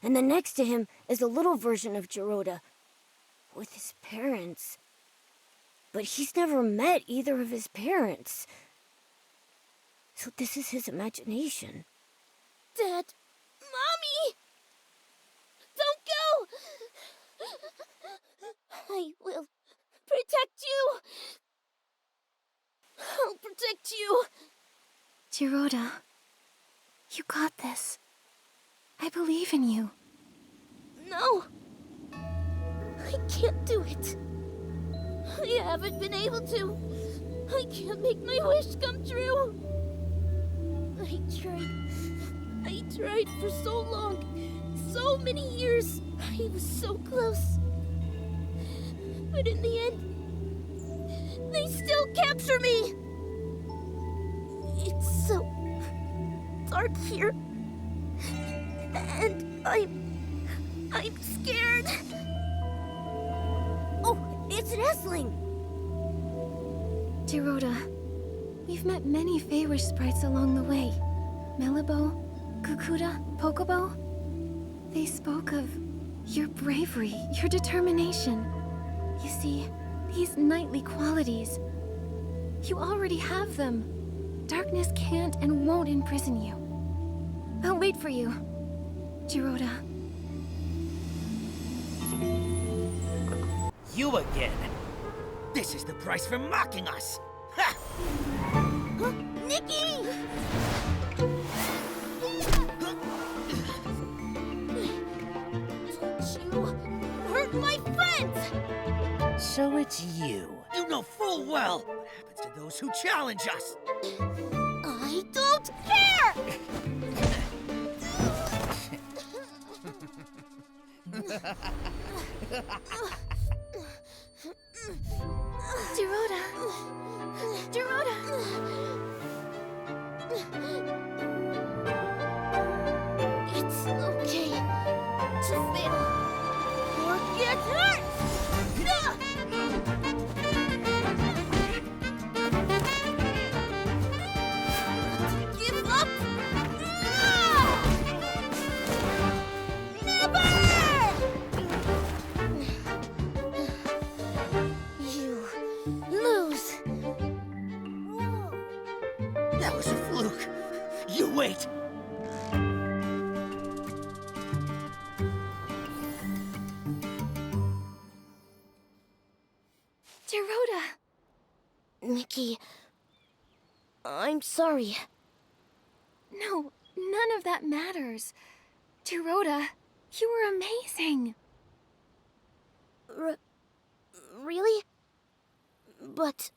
And then next to him is a little version of Giroda with his parents. But he's never met either of his parents. So this is his imagination. Dad! Mommy! Don't go! I will protect you! I'll protect you. Giroda, you got this. I believe in you. No. I can't do it. I haven't been able to. I can't make my wish come true. I tried for so long. So many years. I was so close. But in the end, they still capture me. It's so dark here. And I'm scared. Oh, it's an Essling! Giroda, we've met many Feywish sprites along the way. Melibo, Kukuda, Pokobo. They spoke of your bravery, your determination. You see, these knightly qualities, you already have them. Darkness can't and won't imprison you. I'll wait for you, Giroda. You again. This is the price for mocking us. Ha! Huh? Nikki! Don't you hurt my friends! So it's you. You know full well what happens to those who challenge us. I don't care! Giroda! Giroda! It's okay to fail or get hurt! Give up? Never! You lose. That was a fluke. You wait. Giroda! Nikki, I'm sorry. No, none of that matters. Giroda, you were amazing. Really? But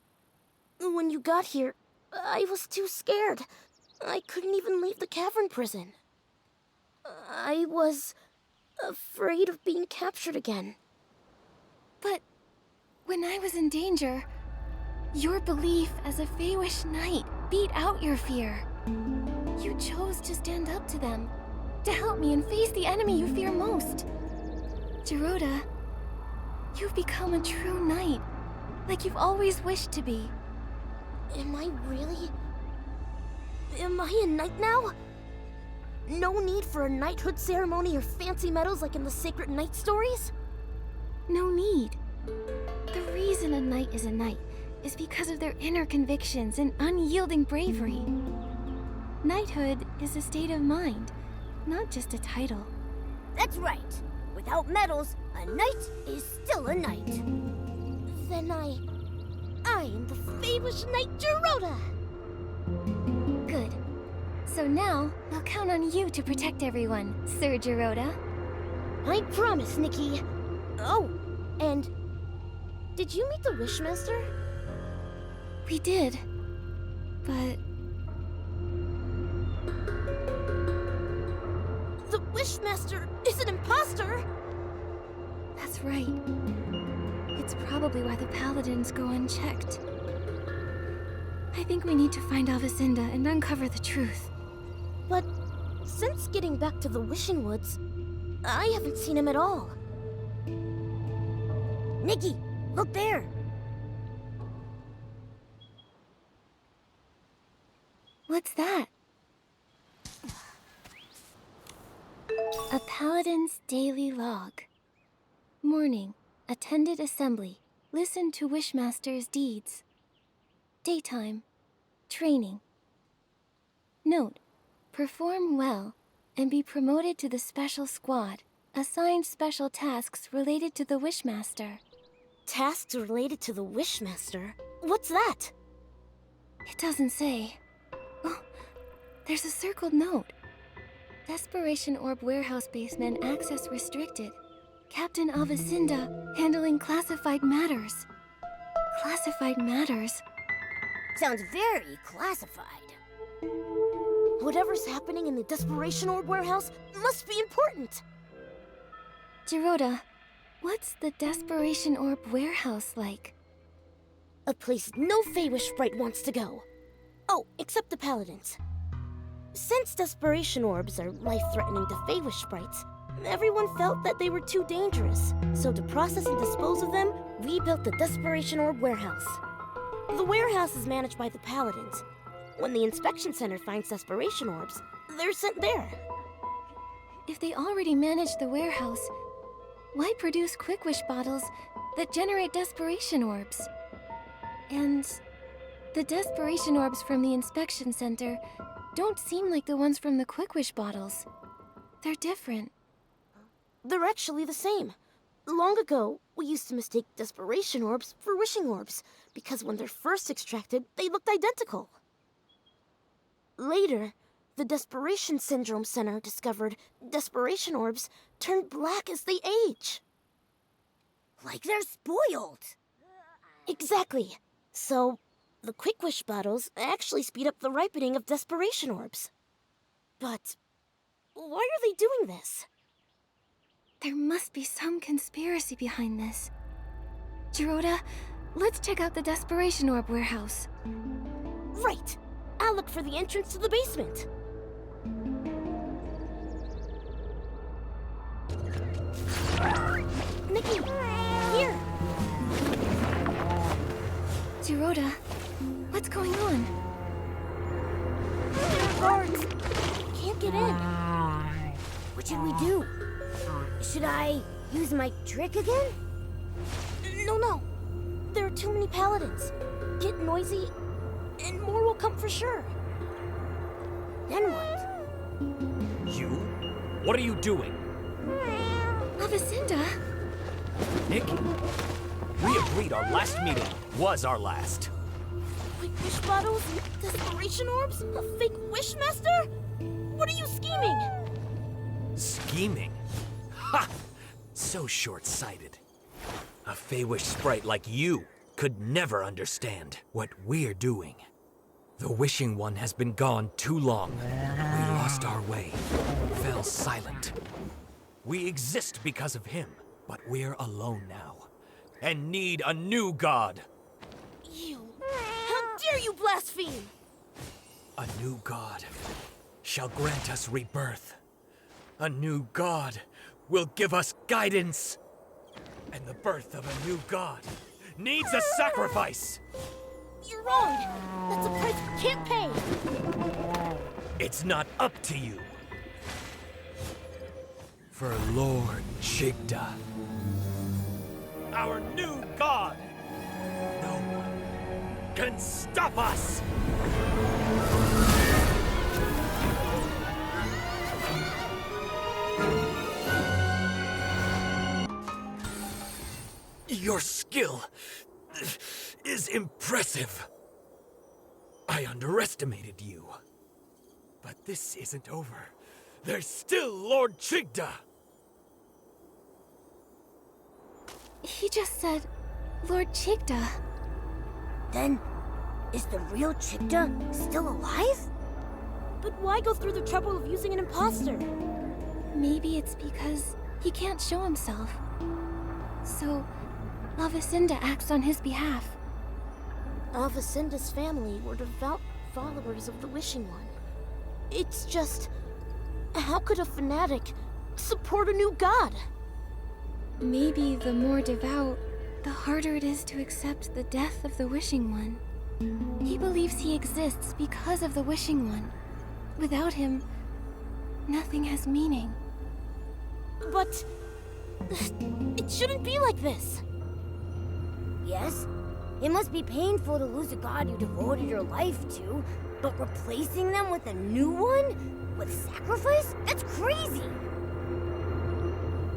when you got here, I was too scared. I couldn't even leave the cavern prison. I was afraid of being captured again. But when I was in danger, your belief as a Feywish knight beat out your fear. You chose to stand up to them, to help me and face the enemy you fear most. Giroda, you've become a true knight, like you've always wished to be. Am I really? Am I a knight now? No need for a knighthood ceremony or fancy medals like in the sacred knight stories? No need. The reason a knight is because of their inner convictions and unyielding bravery. Knighthood is a state of mind, not just a title. That's right. Without medals, a knight is still a knight. Then I am the Feywish Knight Giroda! Good. So now, we'll count on you to protect everyone, Sir Giroda. I promise, Nikki. Oh, and did you meet the Wishmaster? We did. But the Wishmaster is an impostor! that's right. It's probably why the Paladins go unchecked. I think we need to find Avicinda and uncover the truth. But since getting back to the Wishing Woods, I haven't seen him at all. Nikki, look there. What's that? A Paladin's Daily Log. Morning. Attended assembly. Listened to Wishmaster's deeds. Daytime. Training. Note. Perform well and be promoted to the special squad. Assigned special tasks related to the Wishmaster. Tasks related to the Wishmaster? What's that? It doesn't say. Oh, there's a circled note. Desperation Orb warehouse basement access restricted. Captain Avacinda handling classified matters. Classified matters? Sounds very classified. Whatever's happening in the Desperation Orb warehouse must be important. Giroda, what's the Desperation Orb warehouse like? A place no Feywish sprite wants to go. Oh, except the Paladins. Since Desperation Orbs are life-threatening to Feywish sprites, everyone felt that they were too dangerous. So to process and dispose of them, we built the Desperation Orb warehouse. The warehouse is managed by the Paladins. When the inspection center finds Desperation Orbs, they're sent there. If they already manage the warehouse, why produce Quick Wish bottles that generate Desperation Orbs? And the Desperation Orbs from the inspection center don't seem like the ones from the Quick Wish bottles. They're different. They're actually the same. Long ago, we used to mistake Desperation Orbs for wishing orbs, because when they're first extracted, they looked identical. Later, the Desperation Syndrome Center discovered Desperation Orbs turn black as they age. Like they're spoiled. Exactly. So, the Quick Wish bottles actually speed up the ripening of Desperation Orbs. But why are they doing this? There must be some conspiracy behind this. Giroda, let's check out the Desperation Orb warehouse. Right! I'll look for the entrance to the basement. Nikki! Here! Giroda, what's going on? There are guards! Can't get in. What should we do? Should I use my trick again? No. There are too many paladins. Get noisy, and more will come for sure. Then what? You? What are you doing? Avacinda? Nikki? We agreed our last meeting was our last. Quick wish bottles? Desperation orbs? A fake wish master? What are you scheming? Scheming? Ha! So short-sighted. A Feywish sprite like you could never understand what we're doing. The Wishing One has been gone too long. We lost our way, fell silent. We exist because of him, but we're alone now, and need a new god. You! How dare you blaspheme! A new god shall grant us rebirth. A new god will give us guidance. And the birth of a new god needs a sacrifice. You're wrong! That's a price we can't pay! It's not up to you. For Lord Chigda, our new god, no one can stop us! Your skill is impressive. I underestimated you. But this isn't over. There's still Lord Chigda. He just said Lord Chigda. Then, is the real Chigda still alive? But why go through the trouble of using an impostor? Maybe it's because he can't show himself. So, Avacinda acts on his behalf. Avacinda's family were devout followers of the Wishing One. It's just... how could a fanatic support a new god? Maybe the more devout, the harder it is to accept the death of the Wishing One. He believes he exists because of the Wishing One. Without him, nothing has meaning. But... it shouldn't be like this. Yes, it must be painful to lose a god you devoted your life to, but replacing them with a new one? With sacrifice? That's crazy!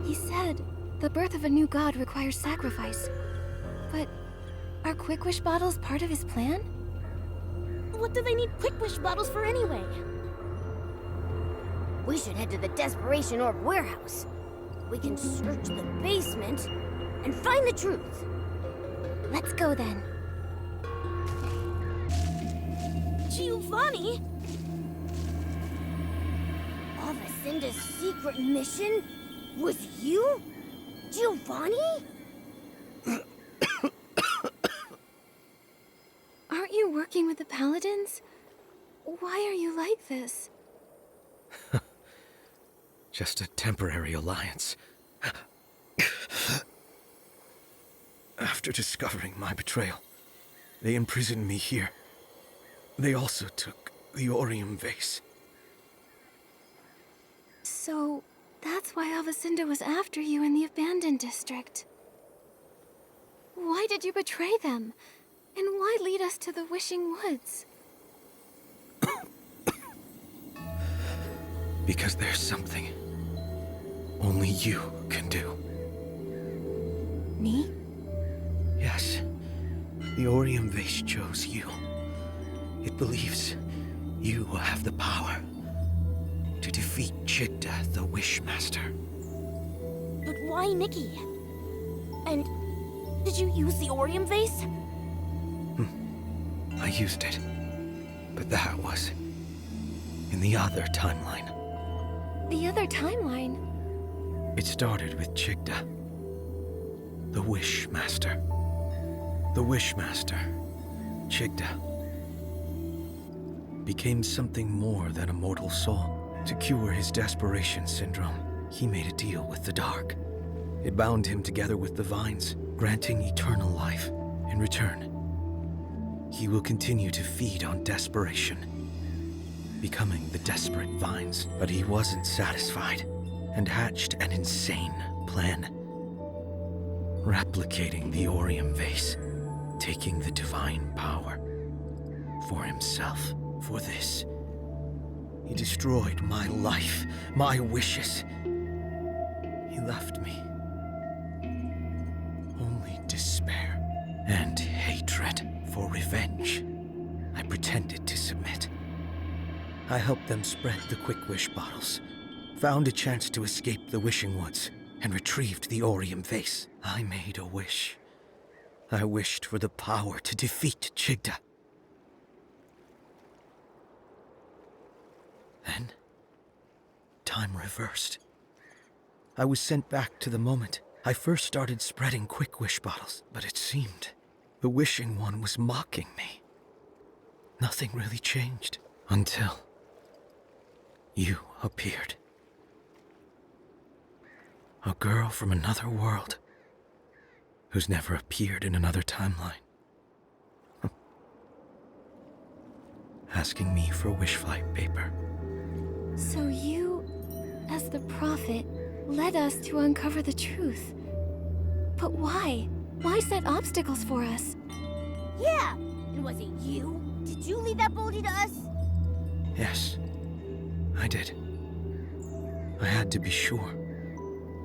He said the birth of a new god requires sacrifice. But are Quick Wish bottles part of his plan? What do they need Quick Wish bottles for anyway? We should head to the Desperation Orb warehouse. We can search the basement and find the truth. Let's go then. Giovanni? Avacinda's secret mission was you? Giovanni? Aren't you working with the Paladins? Why are you like this? Just a temporary alliance. After discovering my betrayal, they imprisoned me here. They also took the Orium vase. So, that's why Avacinda was after you in the abandoned district. Why did you betray them? And why lead us to the Wishing Woods? Because there's something only you can do. Me? Yes. The Orium vase chose you. It believes you will have the power to defeat Chigda, the Wishmaster. But why Nikki? And did you use the Orium vase? I used it, but that was in the other timeline. The other timeline? It started with Chigda, the Wishmaster. The Wishmaster, Chigda, became something more than a mortal soul. To cure his desperation syndrome, he made a deal with the Dark. It bound him together with the Vines, granting eternal life. In return, he will continue to feed on desperation, becoming the desperate Vines. But he wasn't satisfied, and hatched an insane plan. Replicating the Orium vase, taking the divine power for himself. For this, he destroyed my life, my wishes. He left me only despair and hatred. For revenge, I pretended to submit. I helped them spread the Quick Wish bottles, found a chance to escape the Wishing Woods, and retrieved the Orium vase. I made a wish. I wished for the power to defeat Chigda. Then, time reversed. I was sent back to the moment I first started spreading Quick Wish bottles, but it seemed the Wishing One was mocking me. Nothing really changed until you appeared. A girl from another world who's never appeared in another timeline. Asking me for wish flight paper. So you, as the prophet, led us to uncover the truth. But why? Why set obstacles for us? Yeah, and was it you? Did you lead that bully to us? Yes, I did. I had to be sure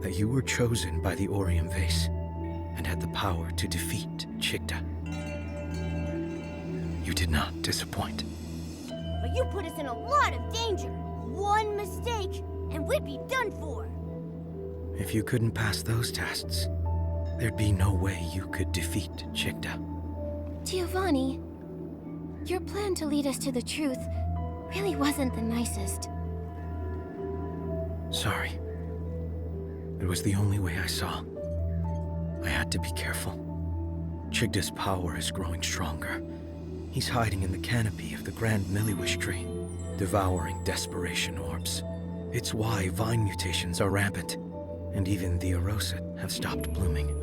that you were chosen by the Orium vase and had the power to defeat Chigda. You did not disappoint. But you put us in a lot of danger. One mistake, and we'd be done for. If you couldn't pass those tests, there'd be no way you could defeat Chigda. Giovanni, your plan to lead us to the truth really wasn't the nicest. Sorry. It was the only way I saw. I had to be careful. Chigda's power is growing stronger. He's hiding in the canopy of the Grand Melibo tree, devouring desperation orbs. It's why vine mutations are rampant, and even the Erosit have stopped blooming.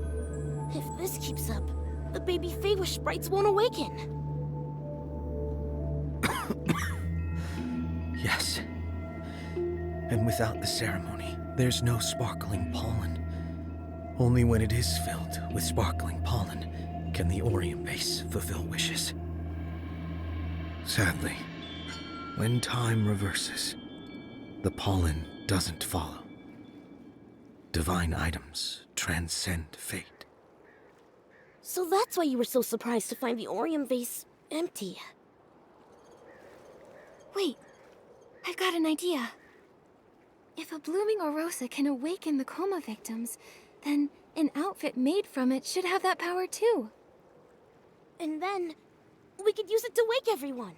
If this keeps up, the baby Feywish sprites won't awaken. Yes. And without the ceremony, there's no sparkling pollen. Only when it is filled with sparkling pollen can the Orium vase fulfill wishes. Sadly, when time reverses, the pollen doesn't follow. Divine items transcend fate. So that's why you were so surprised to find the Orium vase empty. Wait, I've got an idea. If a blooming Orosa can awaken the coma victims, then an outfit made from it should have that power too. And then, we could use it to wake everyone.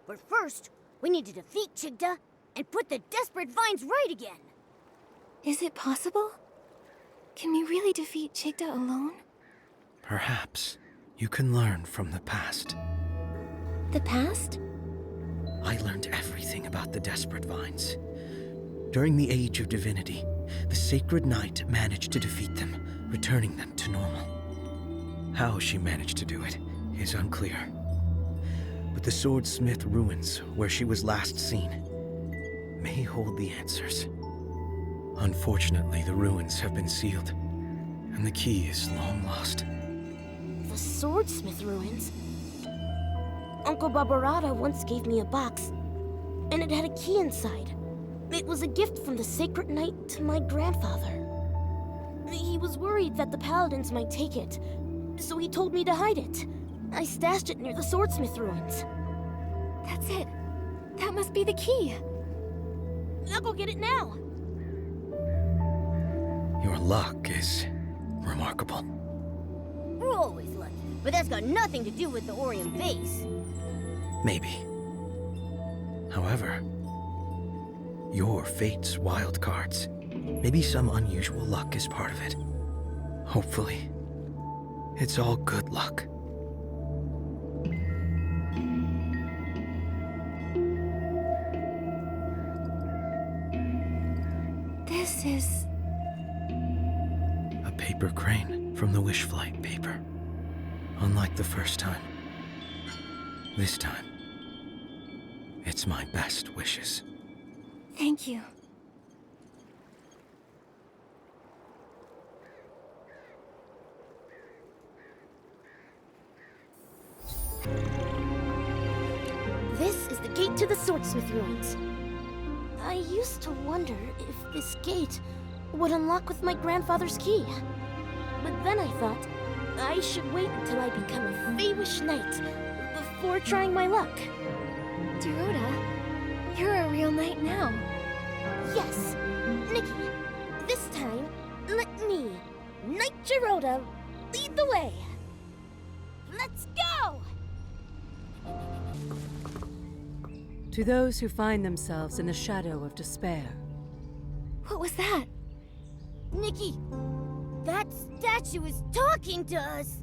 But first, we need to defeat Chigda and put the desperate vines right again. Is it possible? Can we really defeat Chigda alone? Perhaps you can learn from the past. The past? I learned everything about the Desperate Vines. During the Age of Divinity, the Sacred Knight managed to defeat them, returning them to normal. How she managed to do it is unclear. But the Swordsmith ruins, where she was last seen, may hold the answers. Unfortunately, the ruins have been sealed, and the key is long lost. The Swordsmith ruins? Uncle Barbarata once gave me a box, and it had a key inside. It was a gift from the Sacred Knight to my grandfather. He was worried that the Paladins might take it, so he told me to hide it. I stashed it near the Swordsmith ruins. That's it. That must be the key. I'll go get it now. Your luck is remarkable. We're always lucky, but that's got nothing to do with the Orion vase. Maybe. However, your fate's wild cards. Maybe some unusual luck is part of it. Hopefully, it's all good luck. This is... a paper crane from the Wish Flight paper. Unlike the first time, this time, it's my best wishes. Thank you. This is the gate to the Swordsmith ruins. I used to wonder if this gate would unlock with my grandfather's key. But then I thought I should wait until I become a Feywish knight before trying my luck. Giroda, you're a real knight now. Yes, Nikki, this time, let me, Knight Giroda, lead the way. Let's go! To those who find themselves in the shadow of despair. What was that? Nikki, that statue is talking to us!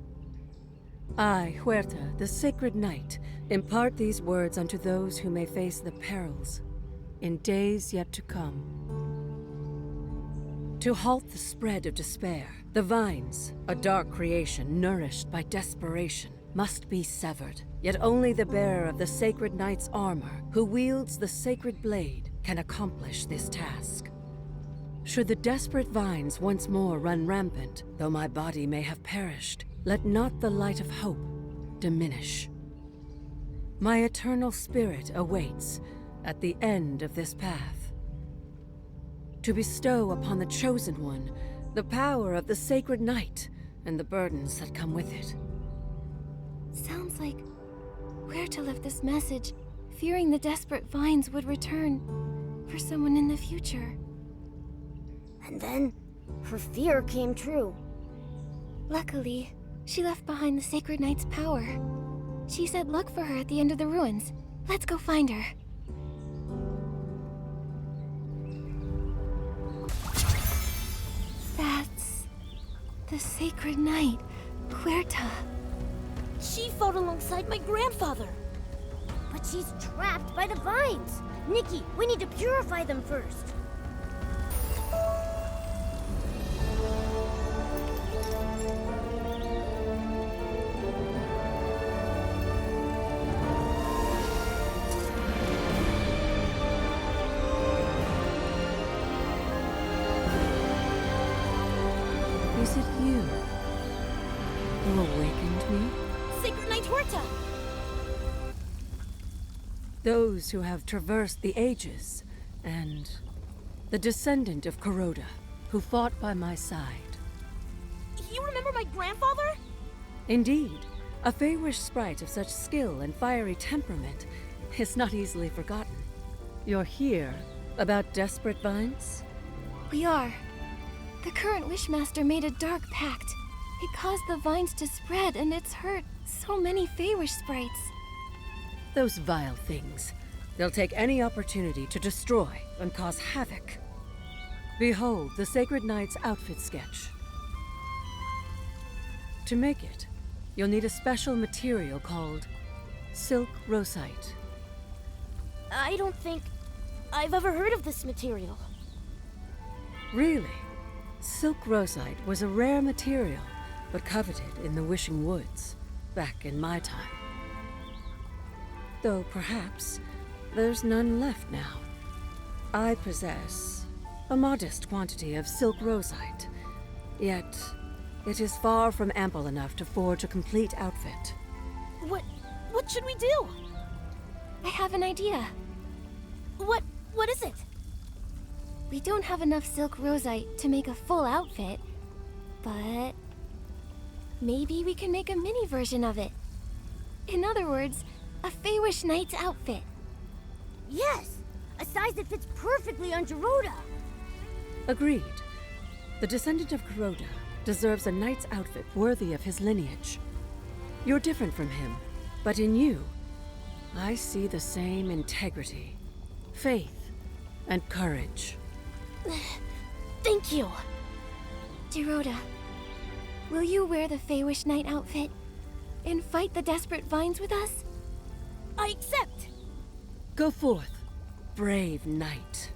I, Huerta, the Sacred Knight, impart these words unto those who may face the perils in days yet to come. To halt the spread of despair, the vines, a dark creation nourished by desperation, must be severed. Yet only the bearer of the Sacred Knight's armor, who wields the sacred blade, can accomplish this task. Should the desperate vines once more run rampant, though my body may have perished, let not the light of hope diminish. My eternal spirit awaits at the end of this path, to bestow upon the Chosen One the power of the Sacred Knight and the burdens that come with it. Sounds like Huerta left this message, fearing the desperate vines would return for someone in the future. And then, her fear came true. Luckily, she left behind the Sacred Knight's power. She said look for her at the end of the ruins. Let's go find her. That's the Sacred Knight, Huerta. She fought alongside my grandfather. But she's trapped by the vines. Nikki, we need to purify them first. Is it you who awakened me? Sacred Knight Huerta! Those who have traversed the ages, and the descendant of Giroda, who fought by my side. You remember my grandfather? Indeed, a Feywish sprite of such skill and fiery temperament is not easily forgotten. You're here about desperate vines? We are. The current Wishmaster made a dark pact. It caused the vines to spread, and it's hurt so many Feywish sprites. Those vile things. They'll take any opportunity to destroy and cause havoc. Behold the Sacred Knight's outfit sketch. To make it, you'll need a special material called silk rosite. I don't think I've ever heard of this material. Really? Silk rosite was a rare material, but coveted in the Wishing Woods, back in my time. Though perhaps there's none left now. I possess a modest quantity of silk rosite, yet it is far from ample enough to forge a complete outfit. What should we do? I have an idea. What is it? We don't have enough silk rosite to make a full outfit, but maybe we can make a mini version of it. In other words, a Feywish Knight's outfit. Yes! A size that fits perfectly on Giroda! Agreed. The descendant of Giroda deserves a knight's outfit worthy of his lineage. You're different from him, but in you, I see the same integrity, faith, and courage. Thank you. Giroda, will you wear the Feywish Knight outfit and fight the desperate vines with us? I accept. Go forth, brave knight.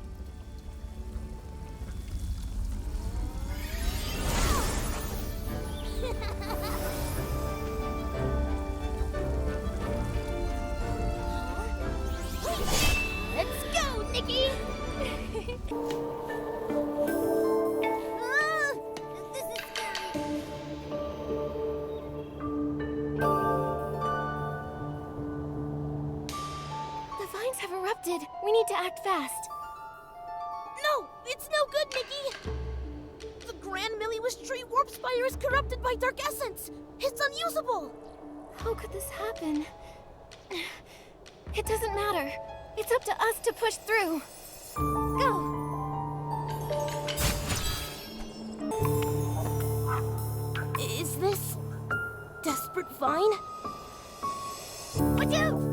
Let's go, Nikki! This is scary. The vines have erupted. We need to act fast. No, it's no good, Nikki. The Grand Melibo tree warp spire is corrupted by dark essence. It's unusable. How could this happen? It doesn't matter. It's up to us to push through. Go! Is this Desperate Vine? Watch out!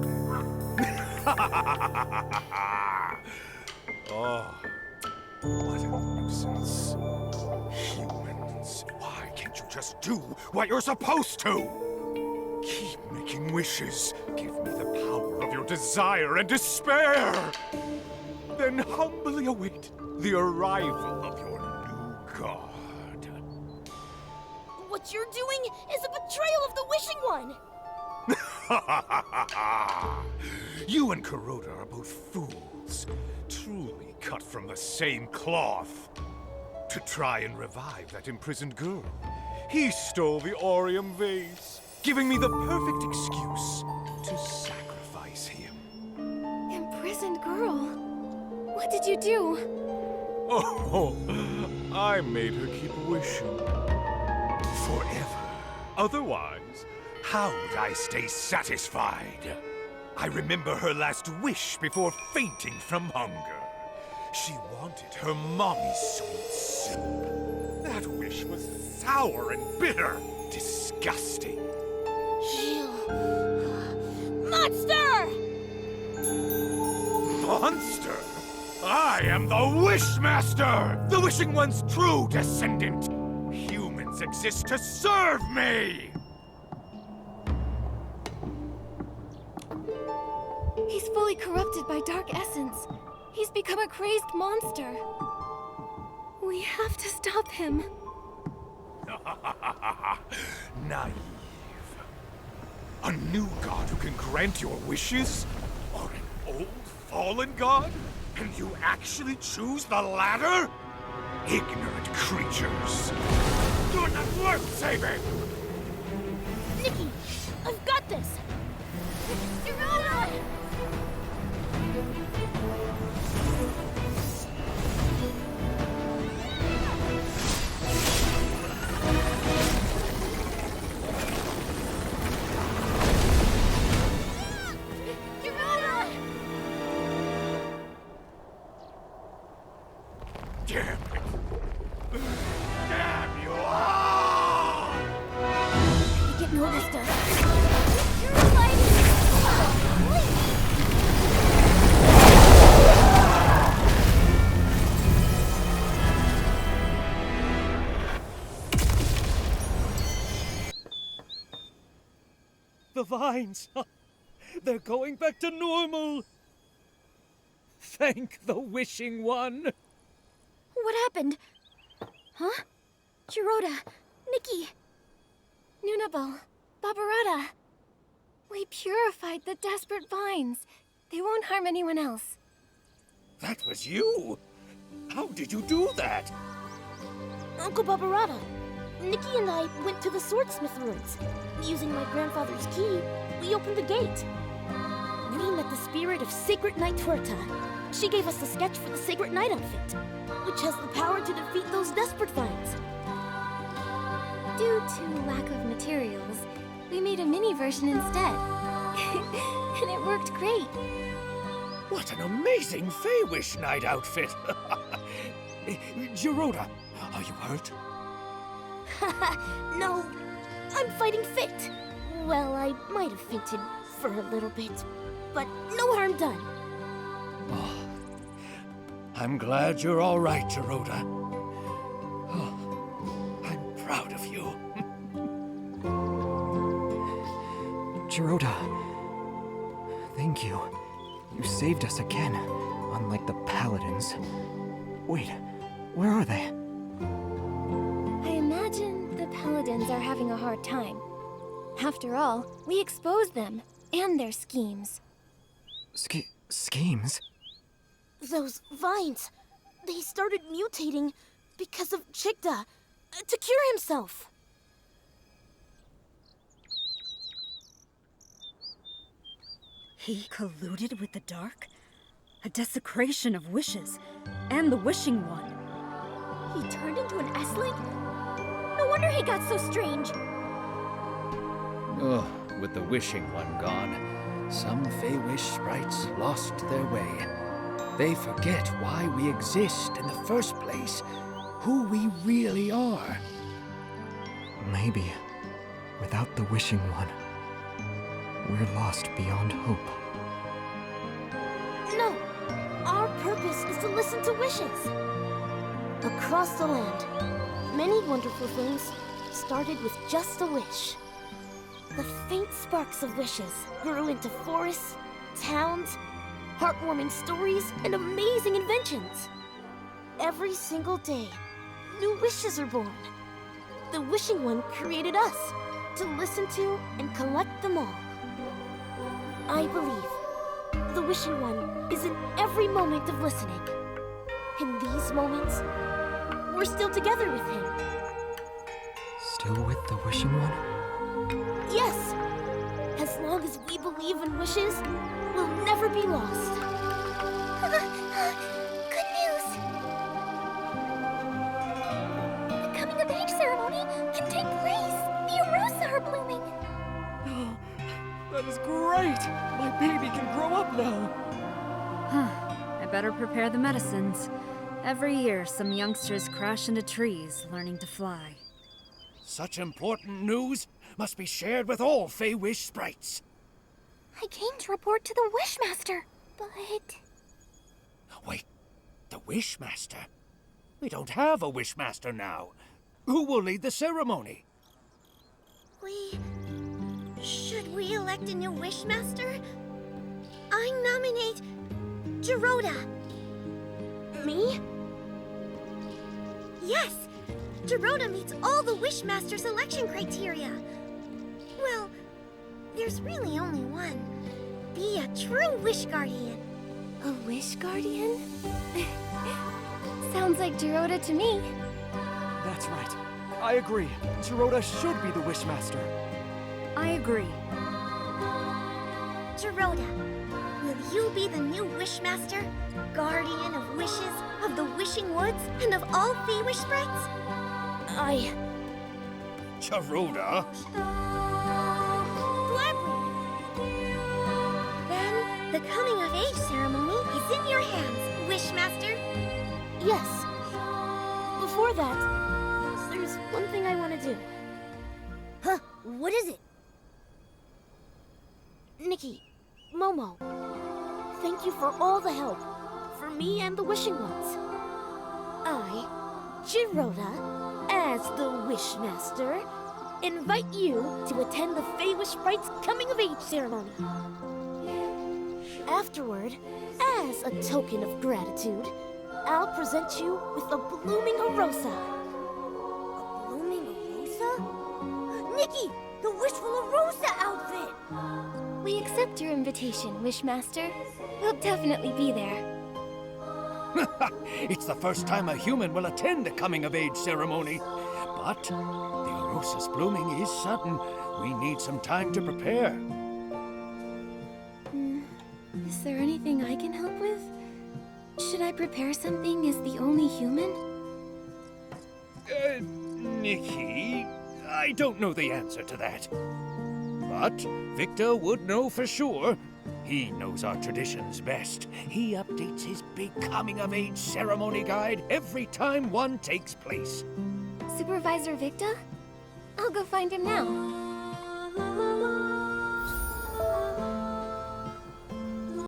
Oh, what a nuisance. Humans, why can't you just do what you're supposed to? Keep making wishes. Give me the power of your desire and despair. Then humbly await the arrival of your new god. What you're doing is a betrayal of the Wishing One. You and Giroda are both fools, truly cut from the same cloth. To try and revive that imprisoned girl, he stole the Aureum vase, giving me the perfect excuse to sacrifice him. Imprisoned girl? What did you do? Oh, I made her keep wishing. Forever. Otherwise, how would I stay satisfied? I remember her last wish before fainting from hunger. She wanted her mommy's sweet soup. That wish was sour and bitter. Disgusting. Monster! Monster? I am the Wishmaster! The Wishing One's true descendant! Humans exist to serve me! He's fully corrupted by dark essence. He's become a crazed monster. We have to stop him. Naive. A new god who can grant your wishes? Or an old fallen god? And you actually choose the latter? Ignorant creatures. You're not worth saving! Nikki, I've got this. Giroda! Giroda! Damn it! Damn you all! You get noticed us. The vines! They're going back to normal! Thank the Wishing One! What happened? Huh? Giroda, Nikki, Nunabo, Barbarata. We purified the desperate vines. They won't harm anyone else. That was you! How did you do that? Uncle Barbarata, Nikki and I went to the swordsmith ruins. Using my grandfather's key, we opened the gate. We met the spirit of Sacred Knight Tuerta. She gave us the sketch for the Sacred Knight outfit, which has the power to defeat those desperate vines. Due to lack of materials, we made a mini version instead. And it worked great. What an amazing Feywish Knight outfit! Giroda, are you hurt? No, I'm fighting fit. Well, I might have fainted for a little bit, but no harm done. Oh, I'm glad you're all right, Giroda. Oh, I'm proud of you. Giroda, thank you. You saved us again, unlike the paladins. Wait, where are they? I imagine the paladins are having a hard time. After all, we exposed them and their schemes. Schemes? Those vines, they started mutating because of Chigda, to cure himself. He colluded with the dark? A desecration of wishes, and the Wishing One. He turned into an S-Link? No wonder he got so strange. Oh, with the Wishing One gone, some Feywish sprites lost their way. They forget why we exist in the first place, who we really are. Maybe, without the Wishing One, we're lost beyond hope. No, our purpose is to listen to wishes. Across the land, many wonderful things started with just a wish. The faint sparks of wishes grew into forests, towns, heartwarming stories, and amazing inventions. Every single day, new wishes are born. The Wishing One created us to listen to and collect them all. I believe the Wishing One is in every moment of listening. In these moments, we're still together with him. Still with the Wishing One? Yes! As long as we believe in wishes, we'll never be lost. Good news! The coming of age ceremony can take place! The Arosa are blooming! Oh, that is great! My baby can grow up now! I better prepare the medicines. Every year, some youngsters crash into trees, learning to fly. Such important news must be shared with all Feywish sprites. I came to report to the Wishmaster, but... Wait, the Wishmaster? We don't have a Wishmaster now. Who will lead the ceremony? Should we elect a new Wishmaster? I nominate... Giroda. Me? Yes! Giroda meets all the Wishmaster selection criteria. Well, there's really only one. Be a true Wish Guardian. A Wish Guardian? Sounds like Giroda to me. That's right. I agree. Giroda should be the Wishmaster. I agree. Giroda, will you be the new Wishmaster? Guardian of wishes, of the Wishing Woods, and of all Feywish sprites? Giroda? Then, the coming of age ceremony is in your hands, Wishmaster. Yes, before that, there's one thing I want to do. Huh? What is it? Nikki, Momo, thank you for all the help. For me and the Wishing Ones. I, Giroda, as the Wishmaster, invite you to attend the Feywish Sprite's coming-of-age ceremony. Afterward, as a token of gratitude, I'll present you with a blooming Arosa. A blooming Arosa? Nikki, the Wishful Arosa outfit! We accept your invitation, Wishmaster. We'll definitely be there. It's the first time a human will attend a coming-of-age ceremony. But the Arosa's blooming is sudden. We need some time to prepare. Is there anything I can help with? Should I prepare something as the only human? Nikki, I don't know the answer to that. But Vikda would know for sure. He knows our traditions best. He updates his big coming-of-age ceremony guide every time one takes place. Supervisor Vikda? I'll go find him now.